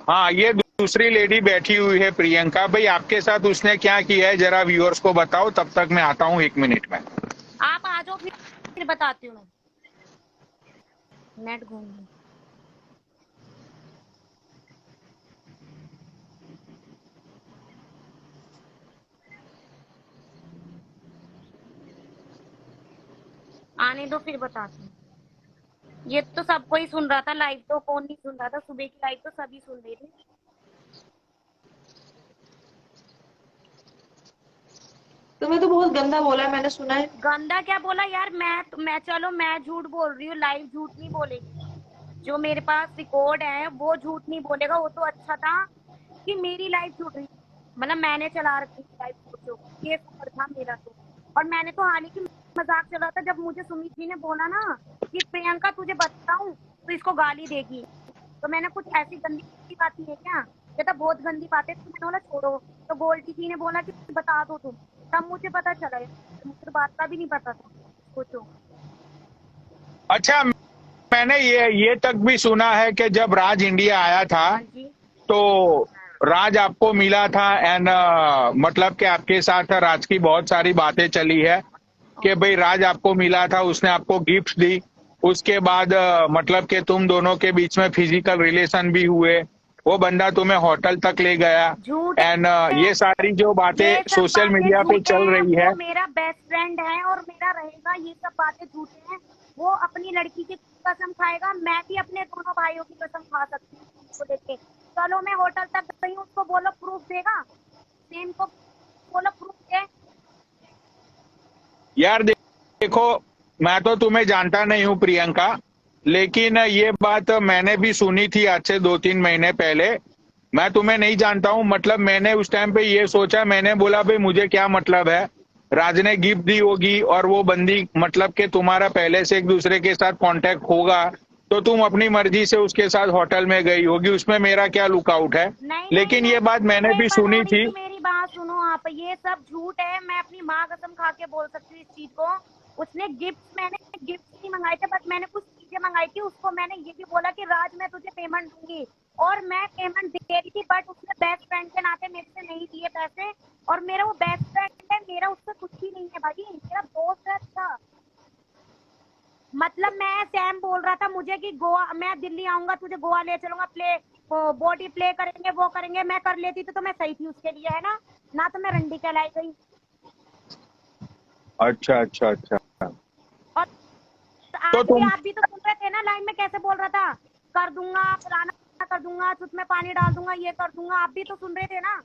हाँ, ये दूसरी लेडी बैठी हुई है प्रियंका भाई, आपके साथ उसने क्या किया है जरा व्यूअर्स को बताओ, तब तक मैं आता हूँ 1 मिनट में। आप आ जाओ, फिर बताती हूँ मैं। नेट घूम गई। आने दो, फिर बताती हूँ। ये तो सबको ही सुन रहा था, लाइव तो कौन नहीं सुन रहा था, सुबह की लाइव तो सभी सुन रहे थे। तुम्हें तो बहुत गंदा बोला है, मैंने सुना है। गंदा क्या बोला यार, मैं चलो मैं झूठ बोल रही हूँ, लाइव झूठ नहीं बोलेगी। जो मेरे पास रिकॉर्ड है वो झूठ नहीं बोलेगा। वो तो अच्छा था कि मेरी लाइफ छूट रही, मतलब मैंने चला रखी थी लाइफ, सोचो ये सफर था मेरा तो। और मैंने तो हाल ही की मजाक चला था जब मुझे सुमित जी ने बोला ना कि प्रियंका तुझे बताऊं तो इसको गाली देगी, तो मैंने कुछ ऐसी गंदी बात है क्या, ये तो बहुत गंदी बात है, तो मैंने बोला छोड़ो। तो गोल्डी जी ने बोला कि बता दो तुम, तब मुझे पता चला, मुझे बात का भी नहीं पता था, सोचो। अच्छा, मैंने ये तक भी सुना है कि जब राज इंडिया आया था हाँ जी, तो राज आपको मिला था एंड मतलब कि आपके साथ राज की बहुत सारी बातें चली है कि भाई राज आपको मिला था, उसने आपको गिफ्ट दी, उसके बाद मतलब कि तुम दोनों के बीच में फिजिकल रिलेशन भी हुए, वो बंदा तुम्हें होटल तक ले गया झूठ एंड ये सारी जो बातें ये सब सोशल बातें मीडिया पे झूठे चल हैं। रही है। वो मेरा बेस्ट फ्रेंड है और मेरा रहेगा, ये सब बातें झूठे हैं। वो अपनी लड़की की कसम खाएगा, मैं भी अपने दोनों भाइयों की कसम खा सकती हूँ उसको लेके। चलो मैं होटल तक गई हूँ, उसको बोलो प्रूफ देगा, सेम को बोलो प्रूफ दे। यार देखो, मैं तो तुम्हें जानता नहीं हूँ प्रियंका, लेकिन ये बात मैंने भी सुनी थी आज से 2-3 महीने पहले। मैं तुम्हें नहीं जानता हूँ, मतलब मैंने उस टाइम पे ये सोचा, मैंने बोला भाई मुझे क्या मतलब है, राज ने गिफ्ट दी होगी और वो बंदी मतलब कि तुम्हारा पहले से एक दूसरे के साथ कांटेक्ट होगा, तो तुम अपनी मर्जी से उसके साथ होटल में गई होगी, उसमें मेरा क्या लुकआउट है। नहीं लेकिन ये बात मैंने भी सुनी थी। मेरी बात सुनो आप, ये सब झूठ है। मैं अपनी माँ कसम खा के बोल सकती हूँ इस चीज को। उसने मैंने गिफ्ट नहीं मंगाए थे, बट मैंने कुछ चीजें मंगाई थी। उसको मैंने ये भी बोला कि राज मैं तुझे पेमेंट दूंगी, और मैं पेमेंट दे रही थी, बट उसने बेस्ट फ्रेंड के नाते मेरे से नहीं दिए पैसे। और मेरा वो बेस्ट फ्रेंड है, मेरा उससे कुछ ही नहीं है भाई, मेरा दोस्त है अच्छा। मतलब मैं सैम बोल रहा था मुझे कि गोवा, मैं दिल्ली आऊंगा तुझे गोवा ले चलूंगा, प्ले बॉडी प्ले करेंगे, वो करेंगे। मैं कर लेती तो मैं सही थी उसके लिए, है ना, ना तो मैं रंडी कहलाई गई। अच्छा अच्छा अच्छा। और तो तुम, आप भी तो सुन रहे थे ना लाइन में, कैसे बोल रहा था, कर दूंगा, फलाना कर दूंगा, छुट में पानी डाल दूंगा, ये कर दूंगा। आप भी तो सुन रहे थे ना।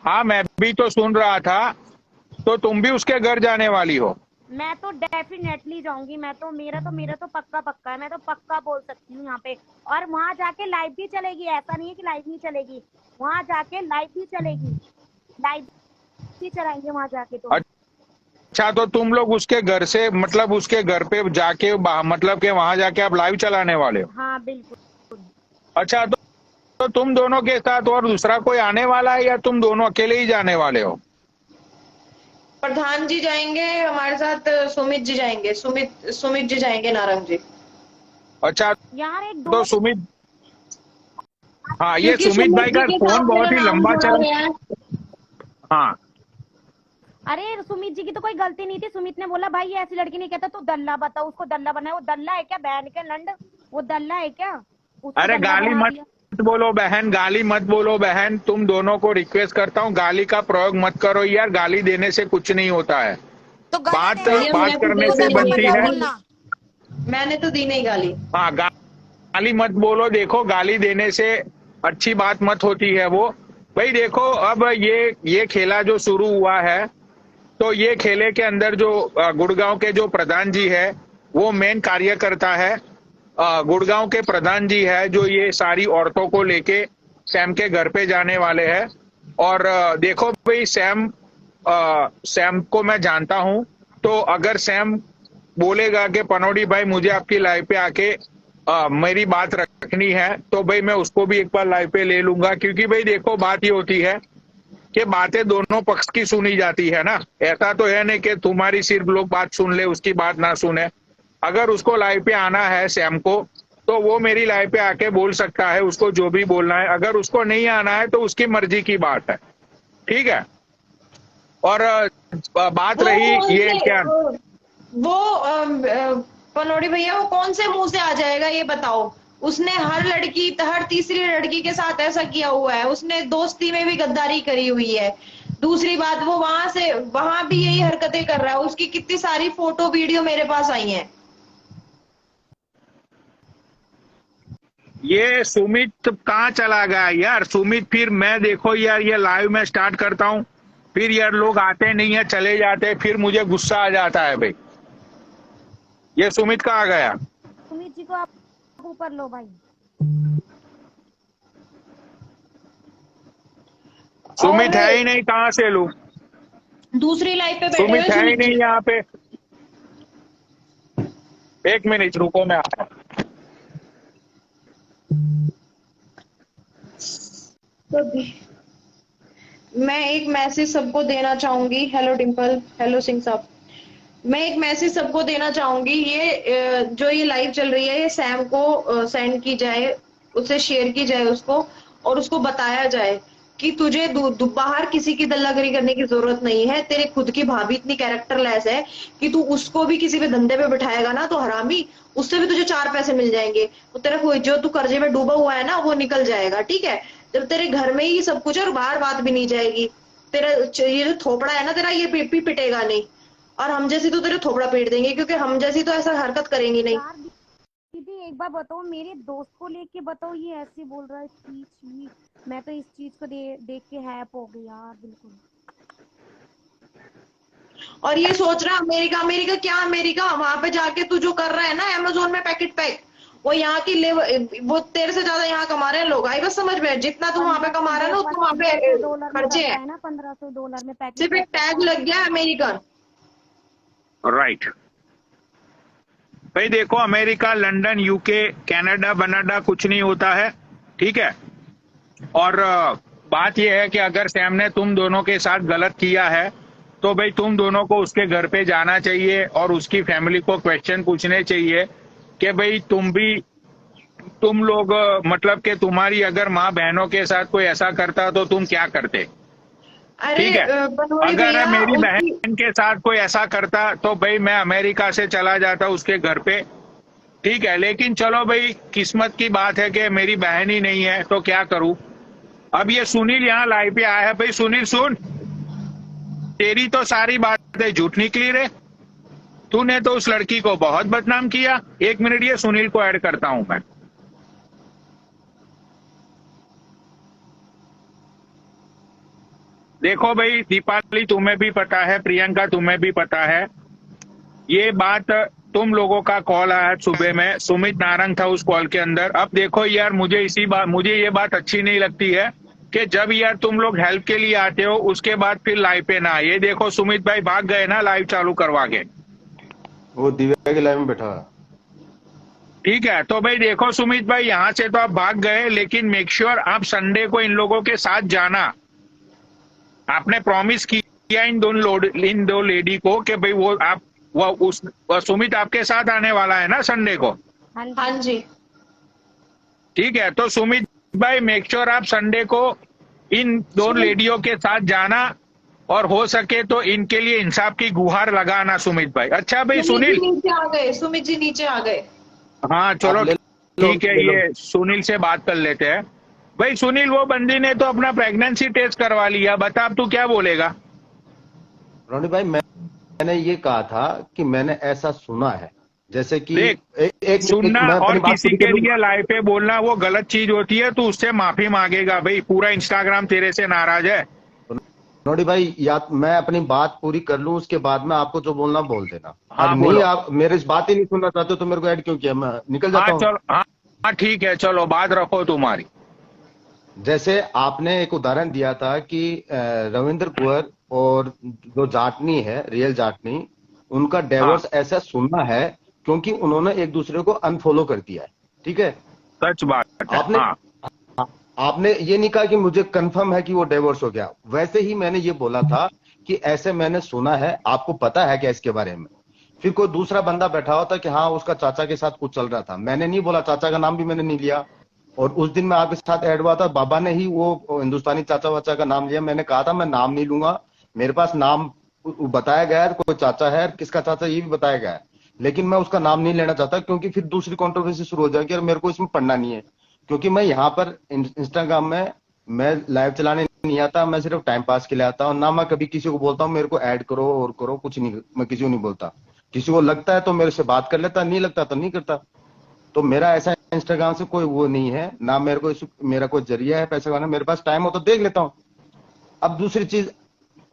हाँ मैं भी तो सुन रहा था। तो तुम भी उसके घर जाने वाली हो? मैं तो डेफिनेटली जाऊंगी। मेरा तो पक्का है, मैं तो पक्का बोल सकती हूँ यहाँ पे। और वहां जाके लाइव भी चलेगी, ऐसा नहीं है कि लाइव नहीं चलेगी, वहां जाके लाइव भी चलेगी, लाइव भी चलाएंगे वहां जाके। तो अच्छा, तो तुम लोग उसके घर से, मतलब उसके घर पे जाके मतलब कि वहां जाके आप लाइव चलाने वाले हो? हाँ बिल्कुल। अच्छा, तो तुम दोनों के साथ और दूसरा कोई आने वाला है या तुम दोनों अकेले ही जाने वाले हो? प्रधान जी जाएंगे हमारे साथ, सुमित जी जाएंगे, सुमित जी जाएंगे, नारंग जी। अच्छा, यार एक तो दोस्त, सुमित, हाँ, ये क्योंकि सुमित भाई जी का के फोन साथ बहुत मेरा ही नाम लंबा जोड़ा चला। गया है। हाँ, अरे सुमित जी की तो कोई गलती नहीं थी। सुमित ने बोला भाई ये ऐसी लड़की नहीं कहता, तू दल्ला बता, उसको दल्ला बनाया। वो दल्ला है क्या, बहन के लंड, वो दल्ला है क्या, उसको अरे दल्ला गाली बना मत दिया। बोलो बहन, गाली मत बोलो बहन, तुम दोनों को रिक्वेस्ट करता हूँ गाली का प्रयोग मत करो यार, गाली देने से कुछ नहीं होता है, तो गलत बात है ना, भैया बात मैं तो करने दी से नहीं बनती है। गाली, मैंने तो दी नहीं गाली। हाँ, गाली मत बोलो, देखो गाली देने से अच्छी बात मत होती है वो। भाई देखो, अब ये खेला जो शुरू हुआ है, तो ये खेले के अंदर जो गुड़गांव के जो प्रधान जी है वो मेन कार्यकर्ता है। गुड़गांव के प्रधान जी है जो ये सारी औरतों को लेके सैम के घर पे जाने वाले हैं। और देखो भाई, सैम को मैं जानता हूं, तो अगर सैम बोलेगा कि पनौडी भाई मुझे आपकी लाइव पे आके मेरी बात रखनी है, तो भाई मैं उसको भी एक बार लाइव पे ले लूंगा। क्योंकि भाई देखो, बात ये होती है कि बातें दोनों पक्ष की सुनी जाती है ना। ऐसा तो है नहीं कि तुम्हारी सिर्फ लोग बात सुन ले, उसकी बात ना सुने। अगर उसको लाइव पे आना है सैम को, तो वो मेरी लाइव पे आके बोल सकता है, उसको जो भी बोलना है। अगर उसको नहीं आना है तो उसकी मर्जी की बात है, ठीक है। और बात रही ये क्या, पनौड़ी भैया, वो कौन से मुंह से आ जाएगा ये बताओ। उसने हर तीसरी लड़की के साथ ऐसा किया हुआ है, उसने दोस्ती में भी गद्दारी करी हुई है। दूसरी बात, वो वहां भी यही हरकतें कर रहा है। उसकी कितनी सारी फोटो वीडियो मेरे पास आई हैं। ये सुमित कहाँ चला गया यार? सुमित फिर मैं देखो यार, ये लाइव में स्टार्ट करता हूँ, फिर यार लोग आते नहीं है, चले जाते, फिर मुझे गुस्सा आ जाता है भाई। ये सुमित कहाँ गया? सुमित जी को आप ऊपर लो भाई। सुमित है ही नहीं, कहाँ से लूं? दूसरी लाइफ पे बैठे हुए सुमित है ही सुमित जी। नहीं यहाँ पे। एक मिनट रुको, मैं आता हूं। तो मैं एक मैसेज सबको देना चाहूंगी। हेलो डिम्पल, हेलो सिंह साहब। मैं एक मैसेज सबको देना चाहूंगी। ये जो ये लाइव चल रही है, ये सैम को सेंड की जाए, उससे शेयर की जाए उसको, और उसको बताया जाए कि तुझे बाहर किसी की दल्लागिरी करने की जरूरत नहीं है। तेरे खुद की भाभी इतनी कैरेक्टरलेस है कि तू उसको भी किसी पे धंधे पे बिठाएगा ना तो हरामी, उससे भी तुझे 4 पैसे मिल जाएंगे। तो तेरा कोई जो तू कर्जे में डूबा हुआ है ना, वो निकल जाएगा, ठीक है। जब तेरे घर में ही सब कुछ है और बाहर बात भी नहीं जाएगी। तेरा ये जो थोपड़ा है ना तेरा, ये पिटेगा नहीं। और हम जैसी तो तेरे थोपड़ा पीट देंगे, क्योंकि हम जैसी तो ऐसा हरकत करेंगी नहीं। यार दीदी एक बार बताओ, मेरे दोस्त को लेके बताओ, ये ऐसे बोल रहा है। छी छी, मैं तो इस चीज को देख के हैप हो गई यार, बिल्कुल। और ये सोच रहा अमेरिका, अमेरिका क्या अमेरिका, वहां पे जाके तू जो कर रहा है ना अमेजोन में पैकेट पैक, वो यहाँ की वो तेरे से ज्यादा यहाँ कमा रहे हैं लोग। आई बस समझ में, जितना तू वहां पे कमा रहा है ना उतना वहां पे $1500 में खर्चे करता हैं। है ना, $1500 में पैकेट। सिर्फ एक टैग लग गया अमेरिकन। राइट भाई, देखो अमेरिका, लंदन, यूके, कनाडा बनाडा कुछ नहीं होता है, ठीक है। और बात यह है कि अगर सैम ने तुम दोनों के साथ गलत किया है, तो भाई तुम दोनों को उसके घर पे जाना चाहिए और उसकी फैमिली को क्वेश्चन पूछने चाहिए कि भाई तुम लोग मतलब कि तुम्हारी अगर माँ बहनों के साथ कोई ऐसा करता तो तुम क्या करते, अरे ठीक है। बनोड़ी अगर भैया, मेरी बहन के साथ कोई ऐसा करता तो भाई मैं अमेरिका से चला जाता उसके घर पे, ठीक है। लेकिन चलो भाई, किस्मत की बात है कि मेरी बहन ही नहीं है, तो क्या करूं। अब ये सुनील यहाँ लाइव पे आया है। भाई सुनील सुन, तेरी तो सारी बातें झूठ निकली रे। तूने तो उस लड़की को बहुत बदनाम किया। एक मिनट, ये सुनील को ऐड करता हूं मैं। देखो भाई दीपाली, तुम्हें भी पता है, प्रियंका तुम्हें भी पता है, ये बात तुम लोगों का कॉल आया सुबह में, सुमित नारंग था उस कॉल के अंदर। अब देखो यार, मुझे ये बात अच्छी नहीं लगती है कि जब यार तुम लोग हेल्प के लिए आते हो उसके बाद फिर लाइव पे ना। ये देखो सुमित भाई भाग गए ना लाइव चालू करवा के, वो दिव्या के लाइव में बैठा है। ठीक है। तो भाई देखो सुमित भाई, यहाँ से तो आप भाग गए, लेकिन मेक श्योर आप संडे को इन लोगों के साथ जाना। आपने प्रॉमिस किया इन दो लेडी को कि भाई वो सुमित आपके साथ आने वाला है ना संडे को। हाँ जी, ठीक है। तो सुमित भाई मेक श्योर आप संडे को इन दो लेडियों के साथ जाना, और हो सके तो इनके लिए इंसाफ की गुहार लगाना सुमित भाई। अच्छा भाई सुनील, नीचे आ गए, सुमित जी नीचे आ गए। हाँ चलो आप ले लो, ठीक है, ले लो। ये सुनील से बात कर लेते हैं। भाई सुनील, वो बंदी ने तो अपना प्रेगनेंसी टेस्ट करवा लिया, बता अब तू क्या बोलेगा। रोनी भाई, मैंने ये कहा था कि मैंने ऐसा सुना है, जैसे कि देख, एक सुनना मैं और अपनी बात किसी पूरी के कर लूं। लिए लाइव पे बोलना वो गलत चीज होती है। तू उससे माफी मांगेगा भाई, पूरा इंस्टाग्राम तेरे से नाराज है। रोनी भाई, या मैं अपनी बात पूरी कर लूं, उसके बाद में आपको जो बोलना बोल देना। हाँ, अब बोलो। नहीं, आप मेरे इस बात ही नहीं सुनना चाहते तो मेरे को ऐड क्यों किया? मैं निकल जाता हाँ हूँ। चलो, हाँ ठीक है, चलो बात रखो तुम्हारी। जैसे आपने एक उदाहरण दिया था कि रविंद्र कुंवर और जो जाटनी है, रियल जाटनी, उनका डिवोर्स ऐसा सुनना है क्योंकि उन्होंने एक दूसरे को अनफॉलो कर दिया है, ठीक है। सच बात है। आपने हाँ आपने ये नहीं कहा कि मुझे कंफर्म है कि वो डिवोर्स हो गया, वैसे ही मैंने ये बोला था कि ऐसे मैंने सुना है, आपको पता है क्या इसके बारे में? फिर कोई दूसरा बंदा बैठा होता कि हाँ उसका चाचा के साथ कुछ चल रहा था, मैंने नहीं बोला, चाचा का नाम भी मैंने नहीं लिया। और उस दिन मैं आपके साथ ऐड हुआ था, बाबा ने ही वो हिंदुस्तानी चाचा वाचा का नाम लिया, मैंने कहा था मैं नाम नहीं लूंगा, मेरे पास नाम बताया गया है, कोई चाचा है, किसका चाचा ये भी बताया गया है, लेकिन मैं उसका नाम नहीं लेना चाहता क्योंकि फिर दूसरी कंट्रोवर्सी शुरू हो जाएगी और मेरे को इसमें पढ़ना नहीं है। क्योंकि मैं यहाँ पर इंस्टाग्राम में मैं लाइव चलाने नहीं आता, मैं सिर्फ टाइम पास के लिए आता हूँ, ना मैं कभी किसी को बोलता हूँ मेरे को ऐड करो और करो, कुछ नहीं, मैं किसी को नहीं बोलता। किसी को लगता है तो मेरे से बात कर लेता, नहीं लगता तो नहीं करता। तो मेरा ऐसा इंस्टाग्राम से कोई वो नहीं है, ना मेरे को मेरा कोई जरिया है पैसे कमाने, मेरे पास टाइम हो तो देख लेता हूँ। अब दूसरी चीज,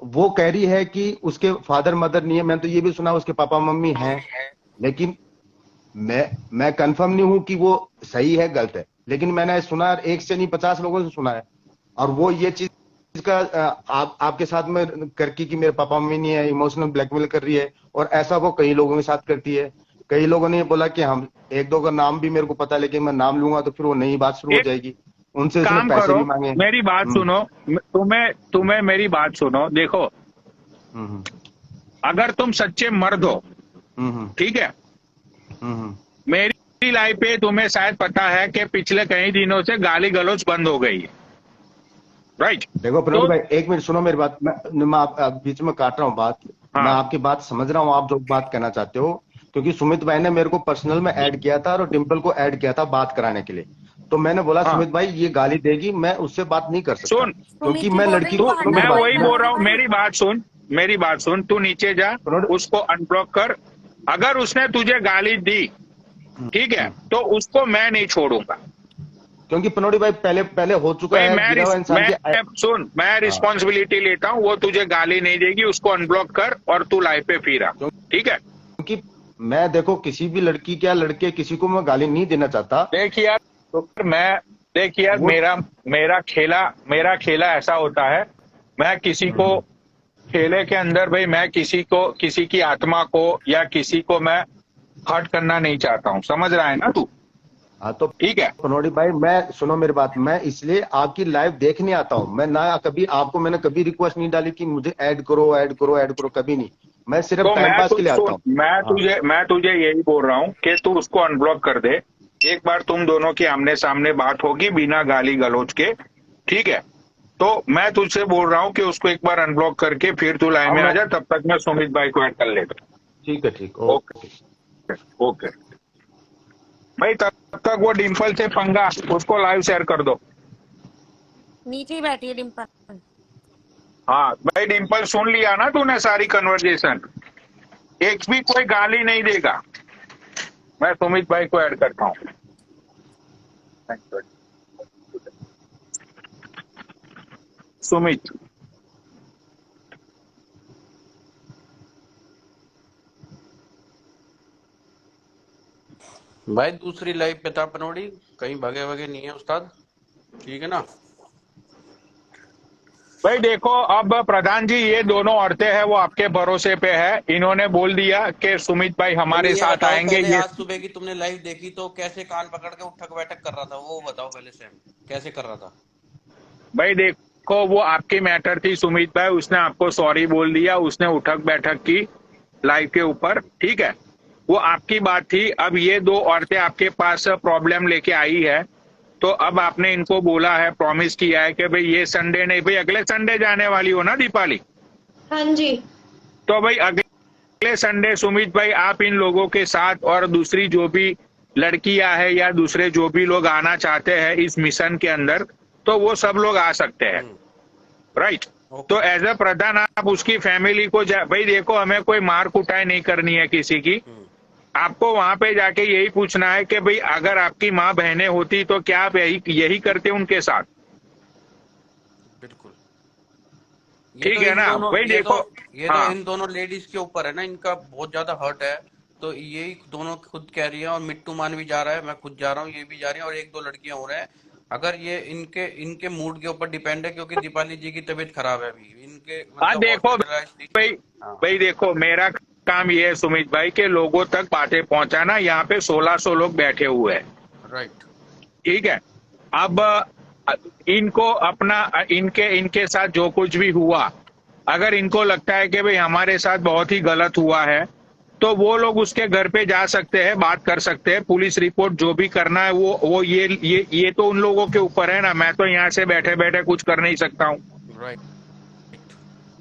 वो कह रही है कि उसके फादर मदर नहीं है, मैंने तो ये भी सुना उसके पापा मम्मी हैं, लेकिन मैं कंफर्म नहीं हूं कि वो सही है गलत है, लेकिन मैंने सुना, एक से नहीं 50 लोगों से सुना है। और वो ये चीज का आपके साथ में करके कि मेरे पापा मम्मी नहीं है, इमोशनल ब्लैकमेल कर रही है, और ऐसा वो कई लोगों के साथ करती है। कई लोगों ने बोला कि हम एक दो का नाम भी मेरे को पता है, लेकिन मैं नाम लूंगा तो फिर वो नई बात शुरू हो एक जाएगी, उनसे उसने काम पैसे करो, भी मांगे। मेरी बात सुनो, तुम्हें मेरी बात सुनो, देखो हम्म अगर तुम सच्चे मर्द हो, हम्म ठीक है, हम्म मेरी लाइफ पे तुम्हें शायद पता है कि पिछले कई दिनों से गाली गलौज बंद हो गई है, राइट? देखो तो प्रणोद भाई, एक मिनट सुनो मेरी बात, मैं आप बीच में काट रहा हूँ बात, हाँ। मैं आपकी बात समझ रहा हूँ, आप जो बात कहना चाहते हो, क्योंकि सुमित भाई ने मेरे को पर्सनल में ऐड किया था और डिम्पल को ऐड किया था बात कराने के लिए, तो मैंने बोला हाँ। सुमित भाई ये गाली देगी, मैं उससे बात नहीं कर सकता, सुन, क्योंकि सुमित जी मैं बोल लड़की रही को, वो सुनो मैं मेरी बात, वही बोल रहा हूँ, मेरी बात सुन, तू नीचे जा, प्रणोद, उसको अनब्लॉक कर। अगर उसने तुझे गाली दी, ठीक है, तो उसको मैं नहीं छोड़ूंगा क्योंकि प्रणोदी भाई पहले पहले हो चुका भाई। है, गिरा हुआ इंसान की मैं रिस्पॉन्सिबिलिटी लेता हूँ, वो तुझे गाली नहीं देगी, उसको अनब्लॉक कर और तू लाइफ पे फिर आ, ठीक है? क्योंकि मैं देखो किसी भी लड़की क्या लड़के किसी को मैं गाली नहीं देना चाहता। देख यार, देख यार, वो मेरा खेला ऐसा होता है, मैं किसी को खेले के अंदर भाई, मैं किसी की आत्मा को या किसी को मैं हर्ट करना नहीं चाहता हूँ, समझ रहा है ना तू? हाँ तो ठीक है, प्रणोदी भाई, मैं सुनो मेरी बात, मैं इसलिए आपकी लाइव देखने आता हूँ, मैं ना कभी आपको मैंने कभी रिक्वेस्ट नहीं डाली कि मुझे ऐड करो ऐड करो ऐड करो, कभी नहीं, मैं सिर्फ तो टाइम पास के लिए आता हूँ। मैं तुझे यही बोल रहा हूँ कि तू उसको अनब्लॉक कर दे। एक बार तुम दोनों की आमने सामने बात होगी बिना गाली गलौज के, ठीक है? तो मैं तुझसे बोल रहा हूँ कि उसको एक बार अनब्लॉक करके फिर तू लाइन में आ जा, तब तक मैं सुमित भाई को ऐड कर लेता हूँ। ठीक है, ठीक, ओके ओके भाई, तब तक वो डिम्पल से पंगा, उसको लाइव शेयर कर दो। नीचे ही बैठी है डिम्पल। हाँ भाई, डिम्पल सुन लिया ना तूने सारी कन्वर्जेशन, एक भी कोई गाली नहीं देगा। मैं सुमित भाई को ऐड करता हूँ। सुमित, भाई दूसरी लाइव पे था पनौड़ी, कहीं भागे भागे नहीं है उस्ताद, ठीक है ना? भाई देखो, अब प्रधान जी ये दोनों औरतें हैं वो आपके भरोसे पे है, इन्होंने बोल दिया कि सुमित भाई हमारे ये साथ बताओ आएंगे। पहले, ये आज सुबह की तुमने लाइव देखी तो कैसे कान पकड़ के उठक बैठक कर रहा था, वो बताओ पहले से, कैसे कर रहा था? भाई देखो, वो आपकी मैटर थी सुमित भाई, उसने आपको सॉरी बोल दिया, उसने उठक बैठक की लाइव के ऊपर, ठीक है? वो आपकी बात थी। अब ये दो औरतें आपके पास प्रॉब्लम लेके आई है, तो अब आपने इनको बोला है, प्रॉमिस किया है कि भाई ये संडे नहीं, भाई अगले संडे जाने वाली हो ना दीपाली? हाँ जी। तो भाई अगले संडे सुमित भाई आप इन लोगों के साथ, और दूसरी जो भी लड़कियां है या दूसरे जो भी लोग आना चाहते हैं इस मिशन के अंदर, तो वो सब लोग आ सकते हैं, राइट? तो एज अ प्रधान आप उसकी फैमिली को भाई देखो, हमें कोई मार कुटाई नहीं करनी है किसी की, आपको वहां पे जाके यही पूछना है कि भाई अगर आपकी माँ बहनें होती तो क्या आप यही करते उनके साथ? बिल्कुल, ठीक है ना भाई? देखो, ये हाँ, तो इन दोनों लेडीज के ऊपर है ना, इनका बहुत ज्यादा हर्ट है, तो यही दोनों खुद कह रही है, और मिट्टू मान भी जा रहा है, मैं खुद जा रहा हूँ, ये भी जा रही है, और एक दो लड़कियां हो रहे हैं। अगर ये इनके मूड के ऊपर डिपेंड है, क्योंकि दीपाली जी की तबीयत खराब है अभी, इनके हाँ देखो भाई देखो, मेरा काम ये है सुमित भाई के लोगों तक बातें पहुंचाना। यहाँ पे 1600 लोग बैठे हुए हैं, राइट। ठीक है? अब इनको अपना इनके इनके साथ जो कुछ भी हुआ, अगर इनको लगता है कि भाई हमारे साथ बहुत ही गलत हुआ है, तो वो लोग उसके घर पे जा सकते हैं, बात कर सकते हैं, पुलिस रिपोर्ट जो भी करना है वो ये तो उन लोगों के ऊपर है ना। मैं तो यहाँ से बैठे बैठे कुछ कर नहीं सकता हूँ। राइट।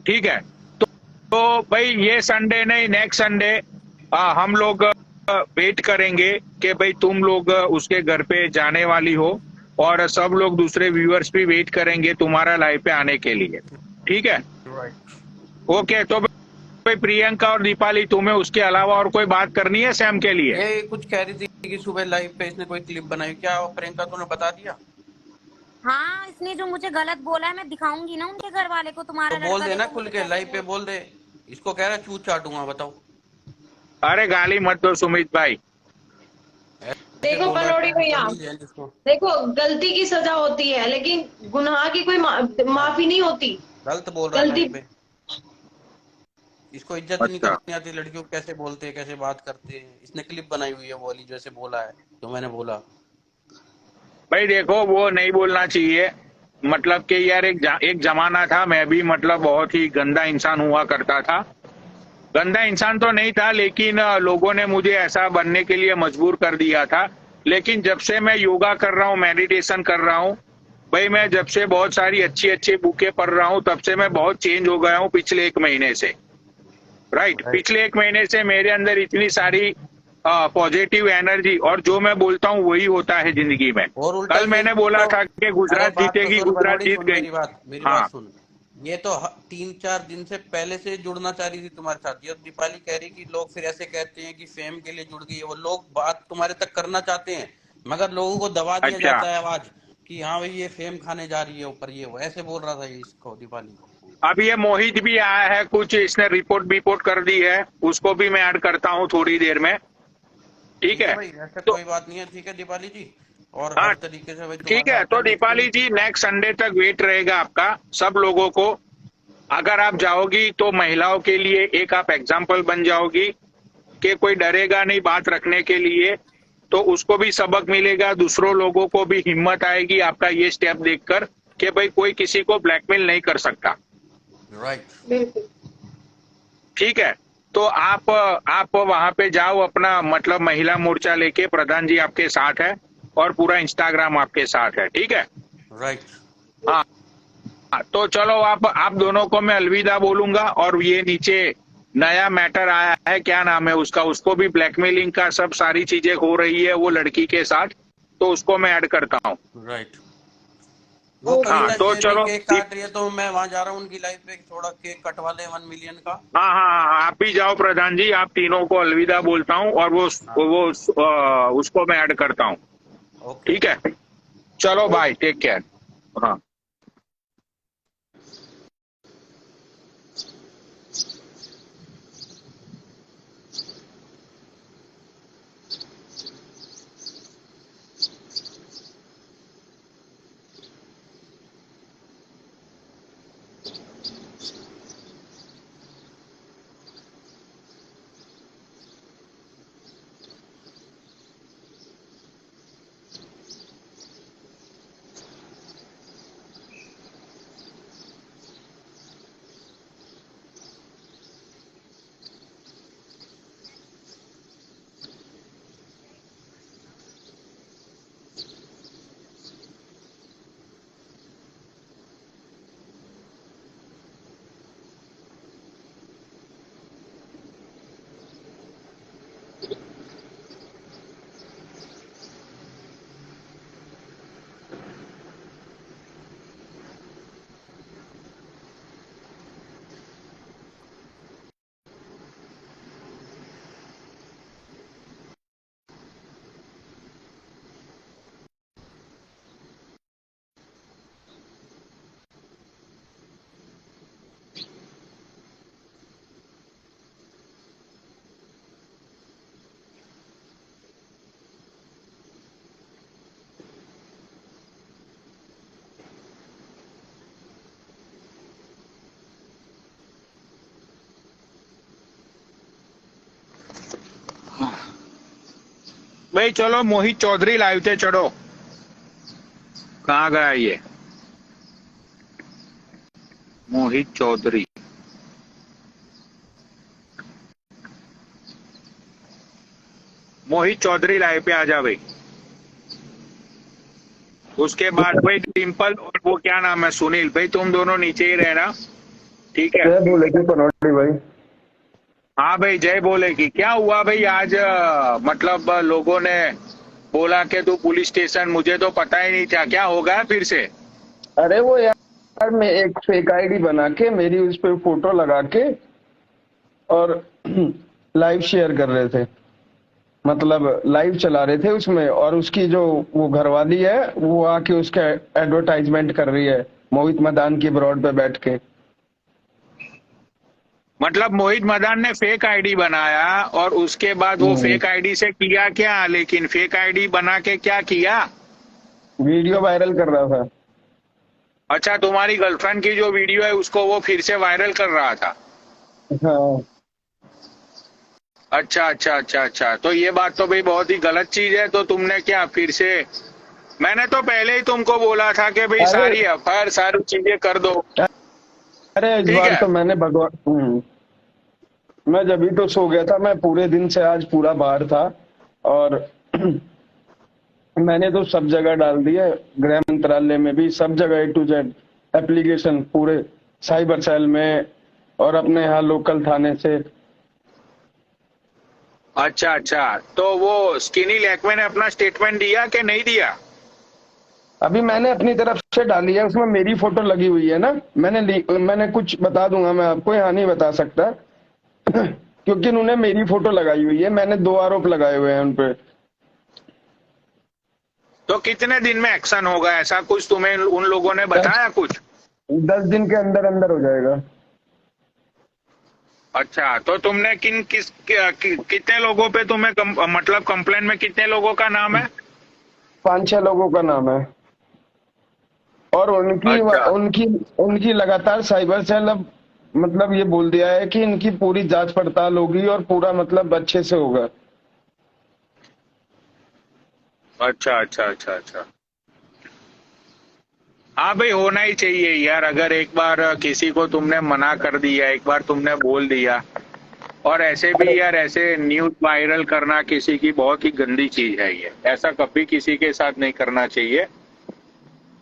ठीक है, तो भाई ये संडे नहीं, नेक्स्ट संडे हम लोग वेट करेंगे कि भाई तुम लोग उसके घर पे जाने वाली हो, और सब लोग दूसरे व्यूअर्स भी वेट करेंगे तुम्हारा लाइव पे आने के लिए। ठीक है, राइट। ओके। तो भाई प्रियंका और दीपाली, तुम्हें उसके अलावा और कोई बात करनी है सैम के लिए? ये कुछ कह रही थी कि सुबह लाइव पे इसने कोई क्लिप बनाई, क्या प्रियंका तूने बता दिया? हाँ, इसने जो मुझे गलत बोला है मैं दिखाऊंगी ना उनके घर वाले को। तो तुम्हारा बोल लड़का दे ना देखो खुल मुझे के, कैसे लाइव पे बोल। बोल दे। इसको कह रहा है चूत चाटूंगा, बताओ। अरे गाली मत दो सुमित भाई। ऐसे देखो बोल रहा पनौड़ी है, भैया, तमीज है जिसको। देखो गलती की सजा होती है लेकिन गुनाह की कोई माफी नहीं होती। गलत बोल रहा है गलती लाइव पे। इसको इज्जत ही नहीं अच्छा करनी आती, लड़कियों को कैसे बोलते हैं, कैसे बात करते हैं। इसने क्लिप बनाई हुई है वो वाली जैसे बोला है, जो मैंने बोला। भाई देखो, वो नहीं बोलना चाहिए। मतलब कि यार एक जमाना था, मैं भी मतलब बहुत ही गंदा इंसान हुआ करता था। गंदा इंसान तो नहीं था, लेकिन लोगों ने मुझे ऐसा बनने के लिए मजबूर कर दिया था। लेकिन जब से मैं योगा कर रहा हूँ, मेडिटेशन कर रहा हूँ, भाई मैं जब से बहुत सारी अच्छी अच्छी बुकें पढ़ रहा हूँ, तब से मैं बहुत चेंज हो गया हूँ पिछले 1 महीने से। Right, right. पिछले 1 महीने से मेरे अंदर इतनी सारी पॉजिटिव एनर्जी, और जो मैं बोलता हूँ वही होता है जिंदगी में। और उल्टा कल ये मैंने बोला तो, था कि अरे गुजरात बात तो जीतेगी, सुन गुजरात बनोड़ी, जीत सुन गई। मेरी हाँ, बात सुन। ये तो 3-4 दिन से पहले से जुड़ना चाह रही थी तुम्हारे साथ। ये दीपाली कह रही कि लोग फिर ऐसे कहते हैं कि फेम के लिए जुड़ गई है। वो लोग बात तुम्हारे तक करना चाहते हैं, मगर लोगों को दबा दिया अच्छा। जाता है आवाज कि हाँ भाई ये फेम खाने जा रही है ऊपर। ये वो ऐसे बोल रहा था ये इसको, दीपाली को। अब ये मोहित भी आया है, कुछ इसने रिपोर्ट कर दी है, उसको भी मैं ऐड करता हूँ थोड़ी देर में। ठीक ठीक है है, भाई, ऐसा तो कोई बात नहीं है। ठीक है दीपाली जी, और हाँ हर तरीके से भाई ठीक तुम्हारे है। साथ तो है दीपाली बिल्कुल। जी, नेक्स्ट संडे तक वेट रहेगा आपका सब लोगों को। अगर आप जाओगी तो महिलाओं के लिए एक आप एग्जाम्पल बन जाओगी कि कोई डरेगा नहीं बात रखने के लिए। तो उसको भी सबक मिलेगा, दूसरों लोगों को भी हिम्मत आएगी आपका ये स्टेप देखकर कि भाई कोई किसी को ब्लैकमेल नहीं कर सकता। राइट। बिल्कुल। ठीक है, तो आप वहां पे जाओ, अपना मतलब महिला मोर्चा लेके, प्रधान जी आपके साथ है और पूरा इंस्टाग्राम आपके साथ है। ठीक है, राइट। हाँ। तो चलो, आप दोनों को मैं अलविदा बोलूंगा। और ये नीचे नया मैटर आया है, क्या नाम है उसका, उसको भी ब्लैकमेलिंग का सब सारी चीजें हो रही है वो लड़की के साथ, तो उसको मैं ऐड करता हूँ। राइट। वो हाँ कविता तो जी अभी चलो केक काट रही है, तो मैं वहां जा रहा हूँ उनकी लाइफ पे, थोड़ा केक कटवा ले 1 मिलियन का। हाँ हाँ हाँ हाँ, आप भी जाओ प्रधान जी, आप तीनों को अलविदा बोलता हूँ, और हाँ। उसको मैं ऐड करता हूँ। ओके। ठीक है, चलो बाय, टेक केयर। हाँ। भाई चलो, मोहित चौधरी लाइव थे, चढ़ो। कहाँ गया ये मोहित चौधरी? मोहित चौधरी लाइव पे आ जा भाई। उसके बाद भाई डिम्पल और वो क्या नाम है सुनील, भाई तुम दोनों नीचे ही रहना, ठीक है? जय बोलेगी पनौटी भाई। हाँ भाई जय बोलेगी। क्या हुआ भाई आज मतलब लोगों ने बोला कि तू पुलिस स्टेशन, मुझे तो पता ही नहीं था, क्या हो गया फिर से? अरे वो यार मैं एक फेक आईडी बना के मेरी उस पे फोटो लगा के और लाइव शेयर कर रहे थे, मतलब लाइव चला रहे थे उसमें, और उसकी जो वो घरवाली है वो आके उसका एडवर्टाइजमेंट कर रही है मोहित मदान की ब्रॉड पे बैठ के। मतलब मोहित मदान ने फेक आईडी बनाया और उसके बाद वो फेक आईडी से किया क्या? लेकिन फेक आईडी बना के क्या किया? वीडियो वायरल कर रहा था। अच्छा, तुम्हारी गर्लफ्रेंड की जो वीडियो है उसको वो फिर से वायरल कर रहा था? हाँ अच्छा अच्छा अच्छा अच्छा, तो ये बात तो भाई बहुत ही गलत चीज है। तो तुमने क्या फिर से, मैंने तो पहले ही तुमको बोला था कि भाई अरे सारी एफआईआर सारी चीजें कर दो, अरे इस ठीक बार है? तो मैंने भगवान, मैं जब ही तो सो गया था, मैं पूरे दिन से आज पूरा बाहर था और मैंने तो सब जगह डाल दिया, गृह मंत्रालय में भी, सब जगह A to Z एप्लीकेशन, पूरे साइबर सेल में और अपने यहाँ लोकल थाने से। अच्छा अच्छा, तो वो स्किनी लैकमे ने अपना स्टेटमेंट दिया कि नहीं दिया? अभी मैंने अपनी तरफ से डाली है, उसमें मेरी फोटो लगी हुई है ना। मैंने कुछ बता दूंगा मैं आपको, यहाँ नहीं बता सकता क्योंकि उन्होंने मेरी फोटो लगाई हुई है, मैंने 2 आरोप लगाए हुए हैं उन पे। तो कितने दिन में एक्शन होगा, ऐसा कुछ तुम्हें उन लोगों ने बताया कुछ? 10 दिन के अंदर अंदर हो जाएगा। अच्छा, तो तुमने कितने लोगों पे तुम्हें मतलब कंप्लेन में कितने लोगों का नाम है? 5-6 लोगों का नाम है और उनकी अच्छा उनकी उनकी लगातार साइबर सेल अब मतलब ये बोल दिया है कि इनकी पूरी जांच पड़ताल होगी और पूरा मतलब अच्छे से होगा। अच्छा अच्छा अच्छा अच्छा, हाँ भाई होना ही चाहिए यार। अगर एक बार किसी को तुमने मना कर दिया, एक बार तुमने बोल दिया, और ऐसे भी यार ऐसे न्यूज वायरल करना किसी की बहुत ही गंदी चीज है, ये ऐसा कभी किसी के साथ नहीं करना चाहिए।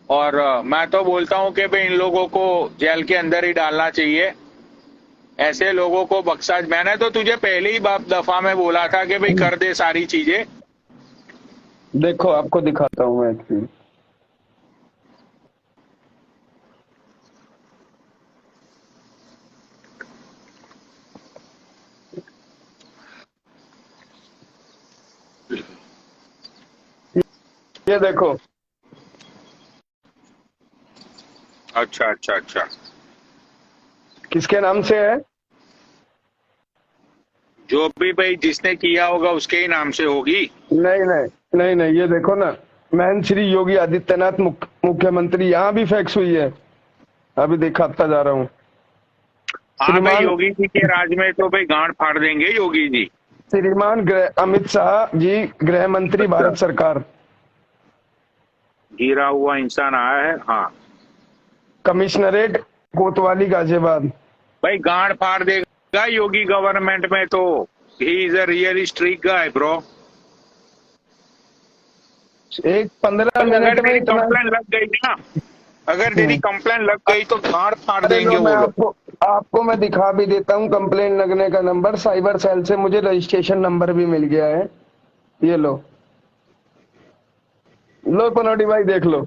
और मैं तो बोलता हूँ कि भाई इन लोगों को जेल के अंदर ही डालना चाहिए, ऐसे लोगों को बख्शा। मैंने तो तुझे पहले ही दफा में बोला था कि भाई कर दे सारी चीजें। देखो आपको दिखाता हूँ मैं एक चीज। ये देखो, अच्छा अच्छा अच्छा, किसके नाम से है? जो भी भाई जिसने किया होगा उसके ही नाम से होगी। नहीं नहीं नहीं नहीं, ये देखो ना, महंत श्री योगी आदित्यनाथ मुख्यमंत्री, यहाँ भी फैक्स हुई है, अभी दिखाता जा रहा हूँ। हाँ भाई, श्रीमान योगी जी के राज में तो भाई गांड फाड़ देंगे योगी जी। श्रीमान अमित शाह जी, गृह मंत्री, अच्छा, भारत सरकार। गिरा हुआ इंसान आया है, हाँ कमिश्नरेट कोतवाली गाजियाबाद। भाई गांड फाड़ देगा योगी गवर्नमेंट में तो। He is a really strict guy bro. एक 15 भाई अगर मिनट में तेरी इतना। कंप्लेन लग गई ना, अगर तेरी कंप्लेन लग गई तो गांड फाड़ अरे देंगे लो, मैं वो लोग। आपको आपको मैं दिखा भी देता हूँ कंप्लेन लगने का नंबर, साइबर सेल से मुझे रजिस्ट्रेशन नंबर भी मिल गया है। ये लो लो पनौटी भाई, देख लो।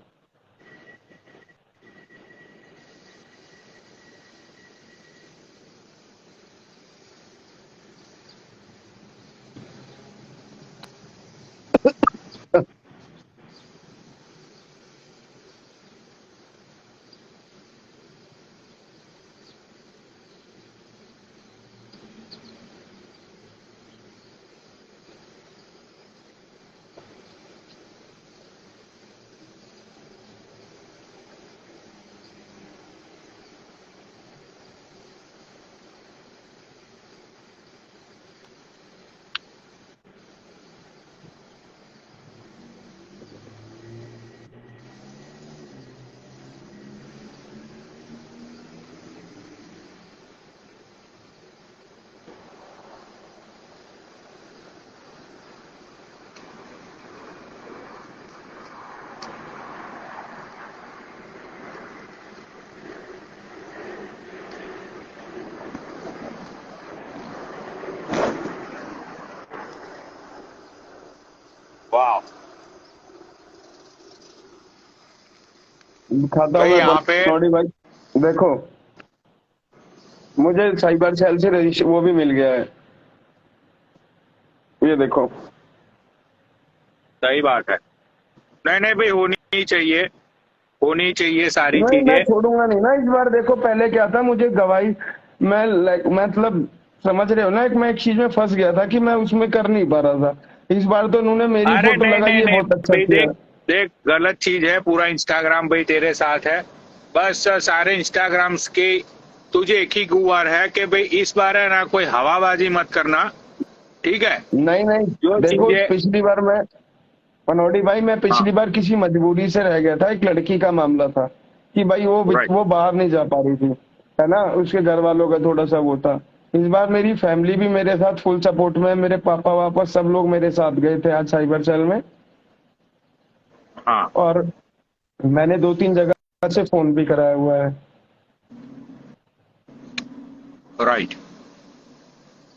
वाह दिखाता हूँ भाई मैं यहाँ पे बनौटी भाई, देखो मुझे साइबर सेल से रजिस्टर वो भी मिल गया है, ये देखो। सही बात है। नहीं नहीं भाई, होनी चाहिए सारी नहीं मैं चीजें। छोड़ूंगा नहीं ना इस बार। देखो पहले क्या था, मुझे गवाही मैं मतलब समझ रहे हो ना, मैं एक चीज में फंस गया था कि मैं उसमें कर नहीं पा रहा था। इस बार तो उन्होंने मेरी अरे फोटो नहीं लगाई नहीं है, नहीं बहुत अच्छा भाई, किया। देख देख, गलत चीज है। पूरा इंस्टाग्राम भाई तेरे साथ है। बस सारे इंस्टाग्राम्स के तुझे एक ही गुहार है कि भाई इस बार है ना, कोई हवाबाजी मत करना, ठीक है? नहीं नहीं, जो देखो चीजें, पिछली बार मैं पनौटी भाई, मैं हाँ पिछली बार किसी मजबूरी से रह गया था, एक लड़की का मामला था कि भाई राइट, वो बाहर नहीं जा पा रही थी, है ना, उसके घर वालों का थोड़ा सा वो था। इस बार मेरी फैमिली भी मेरे साथ फुल सपोर्ट में है, मेरे पापा वापा सब लोग मेरे साथ गए थे आज साइबर सेल में। हाँ और मैंने 2-3 जगह से फोन भी कराया हुआ है। राइट।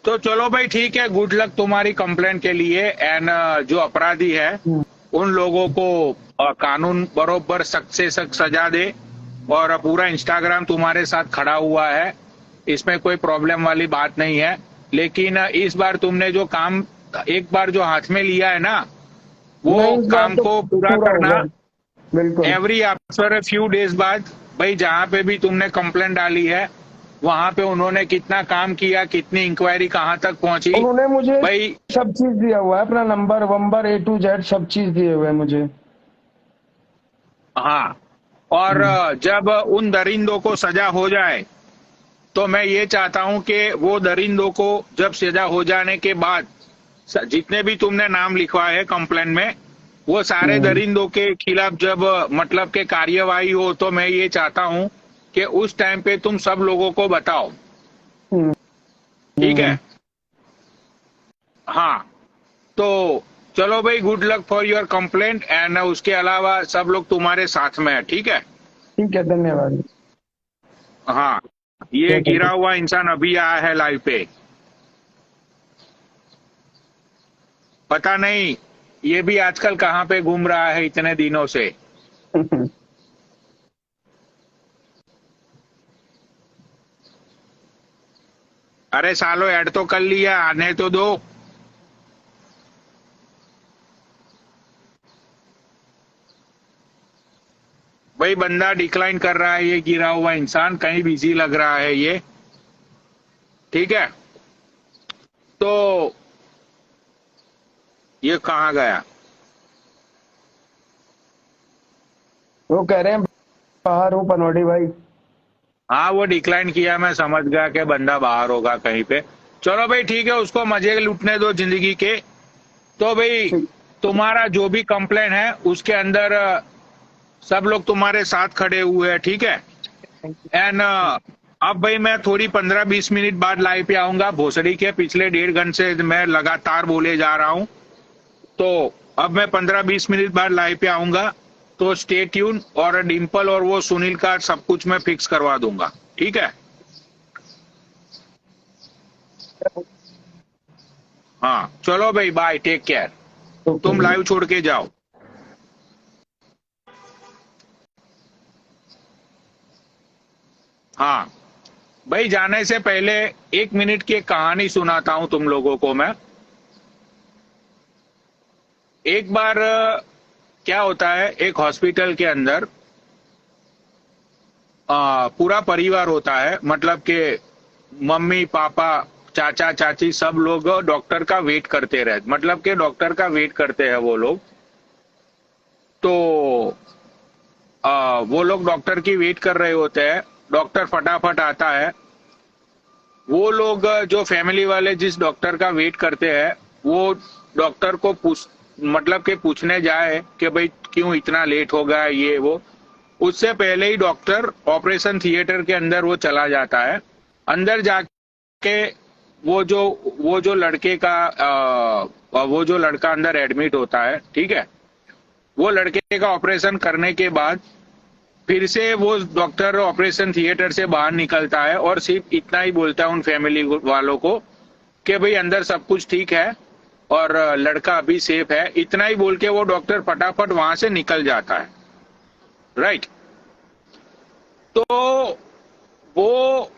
तो चलो भाई ठीक है, गुड लक तुम्हारी कंप्लेंट के लिए। एंड जो अपराधी है उन लोगों को कानून बरोबर सख्त से सख्त सजा दे। और पूरा इंस्टाग्राम तुम्हारे साथ खड़ा हुआ है, इसमें कोई प्रॉब्लम वाली बात नहीं है। लेकिन इस बार तुमने जो काम एक बार जो हाथ में लिया है ना, वो नहीं इस बार काम तो को पूरा पूरा करना। होगा, बिल्कुल। एवरी आफ्टर फ्यू डेज बाद भाई, जहां पे भी तुमने कंप्लेंट डाली है वहां पे उन्होंने कितना काम किया, कितनी इंक्वायरी कहाँ तक पहुंची उन्होंने मुझे भाई। सब चीज दिया हुआ है, अपना नंबर वंबर A to Z सब चीज दिए हुए हैं मुझे। हाँ, और जब उन दरिंदों को सजा हो जाए तो मैं ये चाहता हूं कि वो दरिंदों को जब सजा हो जाने के बाद जितने भी तुमने नाम लिखवाए हैं कंप्लेंट में, वो सारे दरिंदों के खिलाफ जब मतलब के कार्यवाही हो, तो मैं ये चाहता हूं कि उस टाइम पे तुम सब लोगों को बताओ, हम्म, ठीक है? हाँ, तो चलो भाई, good luck for your complaint. And उसके अलावा सब लोग तुम्हारे साथ में है, ठीक है? ठीक है, धन्यवाद। हाँ, ये गिरा हुआ इंसान अभी आया है लाइव पे, पता नहीं ये भी आजकल कहाँ पे घूम रहा है इतने दिनों से। अरे सालो, ऐड तो कर लिया, आने तो दो। भाई बंदा डिक्लाइन कर रहा है, ये गिरा हुआ इंसान कहीं बिजी लग रहा है ये, ठीक है? तो ये कहाँ गया? वो कह रहे हैं बाहर हूँ पनौटी भाई। हाँ, वो डिक्लाइन किया, मैं समझ गया कि बंदा बाहर होगा कहीं पे। चलो भाई ठीक है, उसको मजे लूटने दो जिंदगी के। तो भाई तुम्हारा जो भी कंप्लेन है उसके अंदर सब लोग तुम्हारे साथ खड़े हुए हैं, ठीक है? एंड अब भाई मैं थोड़ी 15-20 मिनट बाद लाइव पे आऊंगा। भोसड़ी के पिछले 1.5 घंटे से मैं लगातार बोले जा रहा हूं, तो अब मैं 15-20 मिनट बाद लाइव पे आऊंगा। तो स्टे ट्यून, और डिंपल और वो सुनील का सब कुछ मैं फिक्स करवा दूंगा, ठीक है? हाँ चलो भाई, बाय, टेक केयर। तुम लाइव छोड़ के जाओ। हाँ भाई, जाने से पहले 1 मिनट की एक कहानी सुनाता हूं तुम लोगों को मैं। एक बार क्या होता है, एक हॉस्पिटल के अंदर पूरा परिवार होता है, मतलब कि मम्मी पापा चाचा चाची सब लोग डॉक्टर का वेट करते रहते, मतलब कि डॉक्टर का वेट करते हैं वो लोग। तो वो लोग डॉक्टर की वेट कर रहे होते हैं, डॉक्टर फटाफट आता है। वो लोग जो फैमिली वाले जिस डॉक्टर का वेट करते हैं, वो डॉक्टर को मतलब कि पूछने जाए कि भाई क्यों इतना लेट हो गया ये वो, उससे पहले ही डॉक्टर ऑपरेशन थिएटर के अंदर वो चला जाता है। अंदर जाके वो जो लड़के का वो जो लड़का अंदर एडमिट होता है, ठीक है, वो लड़के का ऑपरेशन करने के बाद फिर से वो डॉक्टर ऑपरेशन थिएटर से बाहर निकलता है और सिर्फ इतना ही बोलता है उन फैमिली वालों को कि भाई अंदर सब कुछ ठीक है, और लड़का अभी सेफ है, इतना ही बोल के वो डॉक्टर फटाफट वहां से निकल जाता है। राइट। तो वो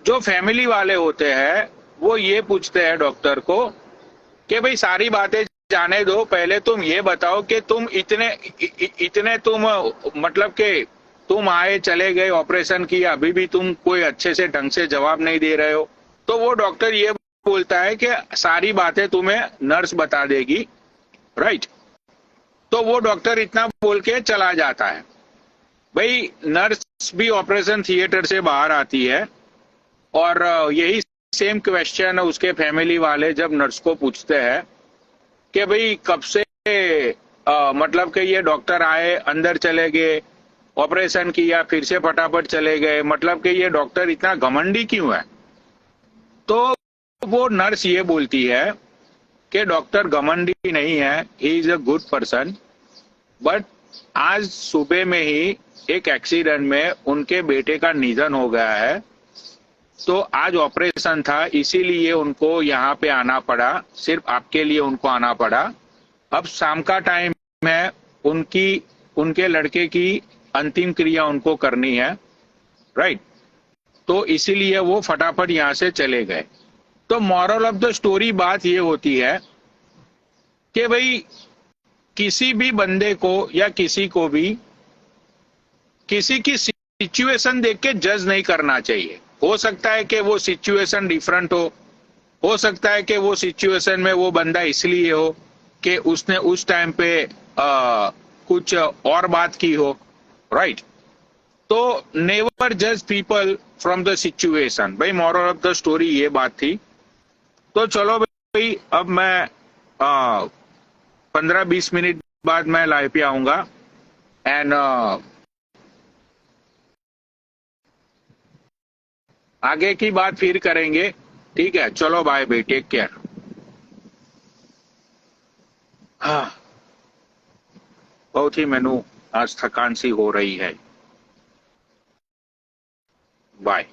जो फैमिली वाले होते हैं वो ये पूछते हैं डॉक्टर को कि भाई सारी बातें जाने दो, पहले तुम ये बताओ कि तुम इतने तुम मतलब कि तुम आए चले गए, ऑपरेशन किया, अभी भी तुम कोई अच्छे से ढंग से जवाब नहीं दे रहे हो। तो वो डॉक्टर ये बोलता है कि सारी बातें तुम्हें नर्स बता देगी। राइट। तो वो डॉक्टर इतना बोल के चला जाता है। भाई नर्स भी ऑपरेशन थिएटर से बाहर आती है और यही सेम क्वेश्चन उसके फैमिली वाले जब नर्स को पूछते हैं कि भाई कब से मतलब कि ये डॉक्टर आए, अंदर चले गए, ऑपरेशन किया, फिर से फटाफट चले गए, मतलब कि ये डॉक्टर इतना घमंडी क्यों है? तो वो नर्स ये बोलती है कि डॉक्टर घमंडी नहीं है, he is a good person, but आज सुबह में ही एक एक्सीडेंट में उनके बेटे का निधन हो गया है, तो आज ऑपरेशन था, इसीलिए उनको यहाँ पे आना पड़ा, सिर्फ आपके लिए उनको आना पड़ा। अब शाम का टाइम है, उनके लड़के की अंतिम क्रिया उनको करनी है। राइट। तो इसीलिए वो फटाफट यहाँ से चले गए। तो मॉरल ऑफ द स्टोरी बात ये होती है कि भाई किसी भी बंदे को या किसी को भी किसी की सिचुएशन देख के जज नहीं करना चाहिए। हो सकता है कि वो सिचुएशन डिफरेंट हो सकता है कि वो सिचुएशन में वो बंदा इसलिए हो कि उसने उस टाइम पे कुछ और बात की हो। राइट। तो नेवर जज पीपल फ्रॉम द सिचुएशन। भाई मॉरल ऑफ द स्टोरी ये बात थी। तो चलो भाई, अब मैं 15-20 मिनट बाद मैं लाइव पे आऊंगा एंड आगे की बात फिर करेंगे। ठीक है, चलो बाय भाई, टेक केयर। हाँ, बहुत ही मैनू आज थकान सी हो रही है। बाय।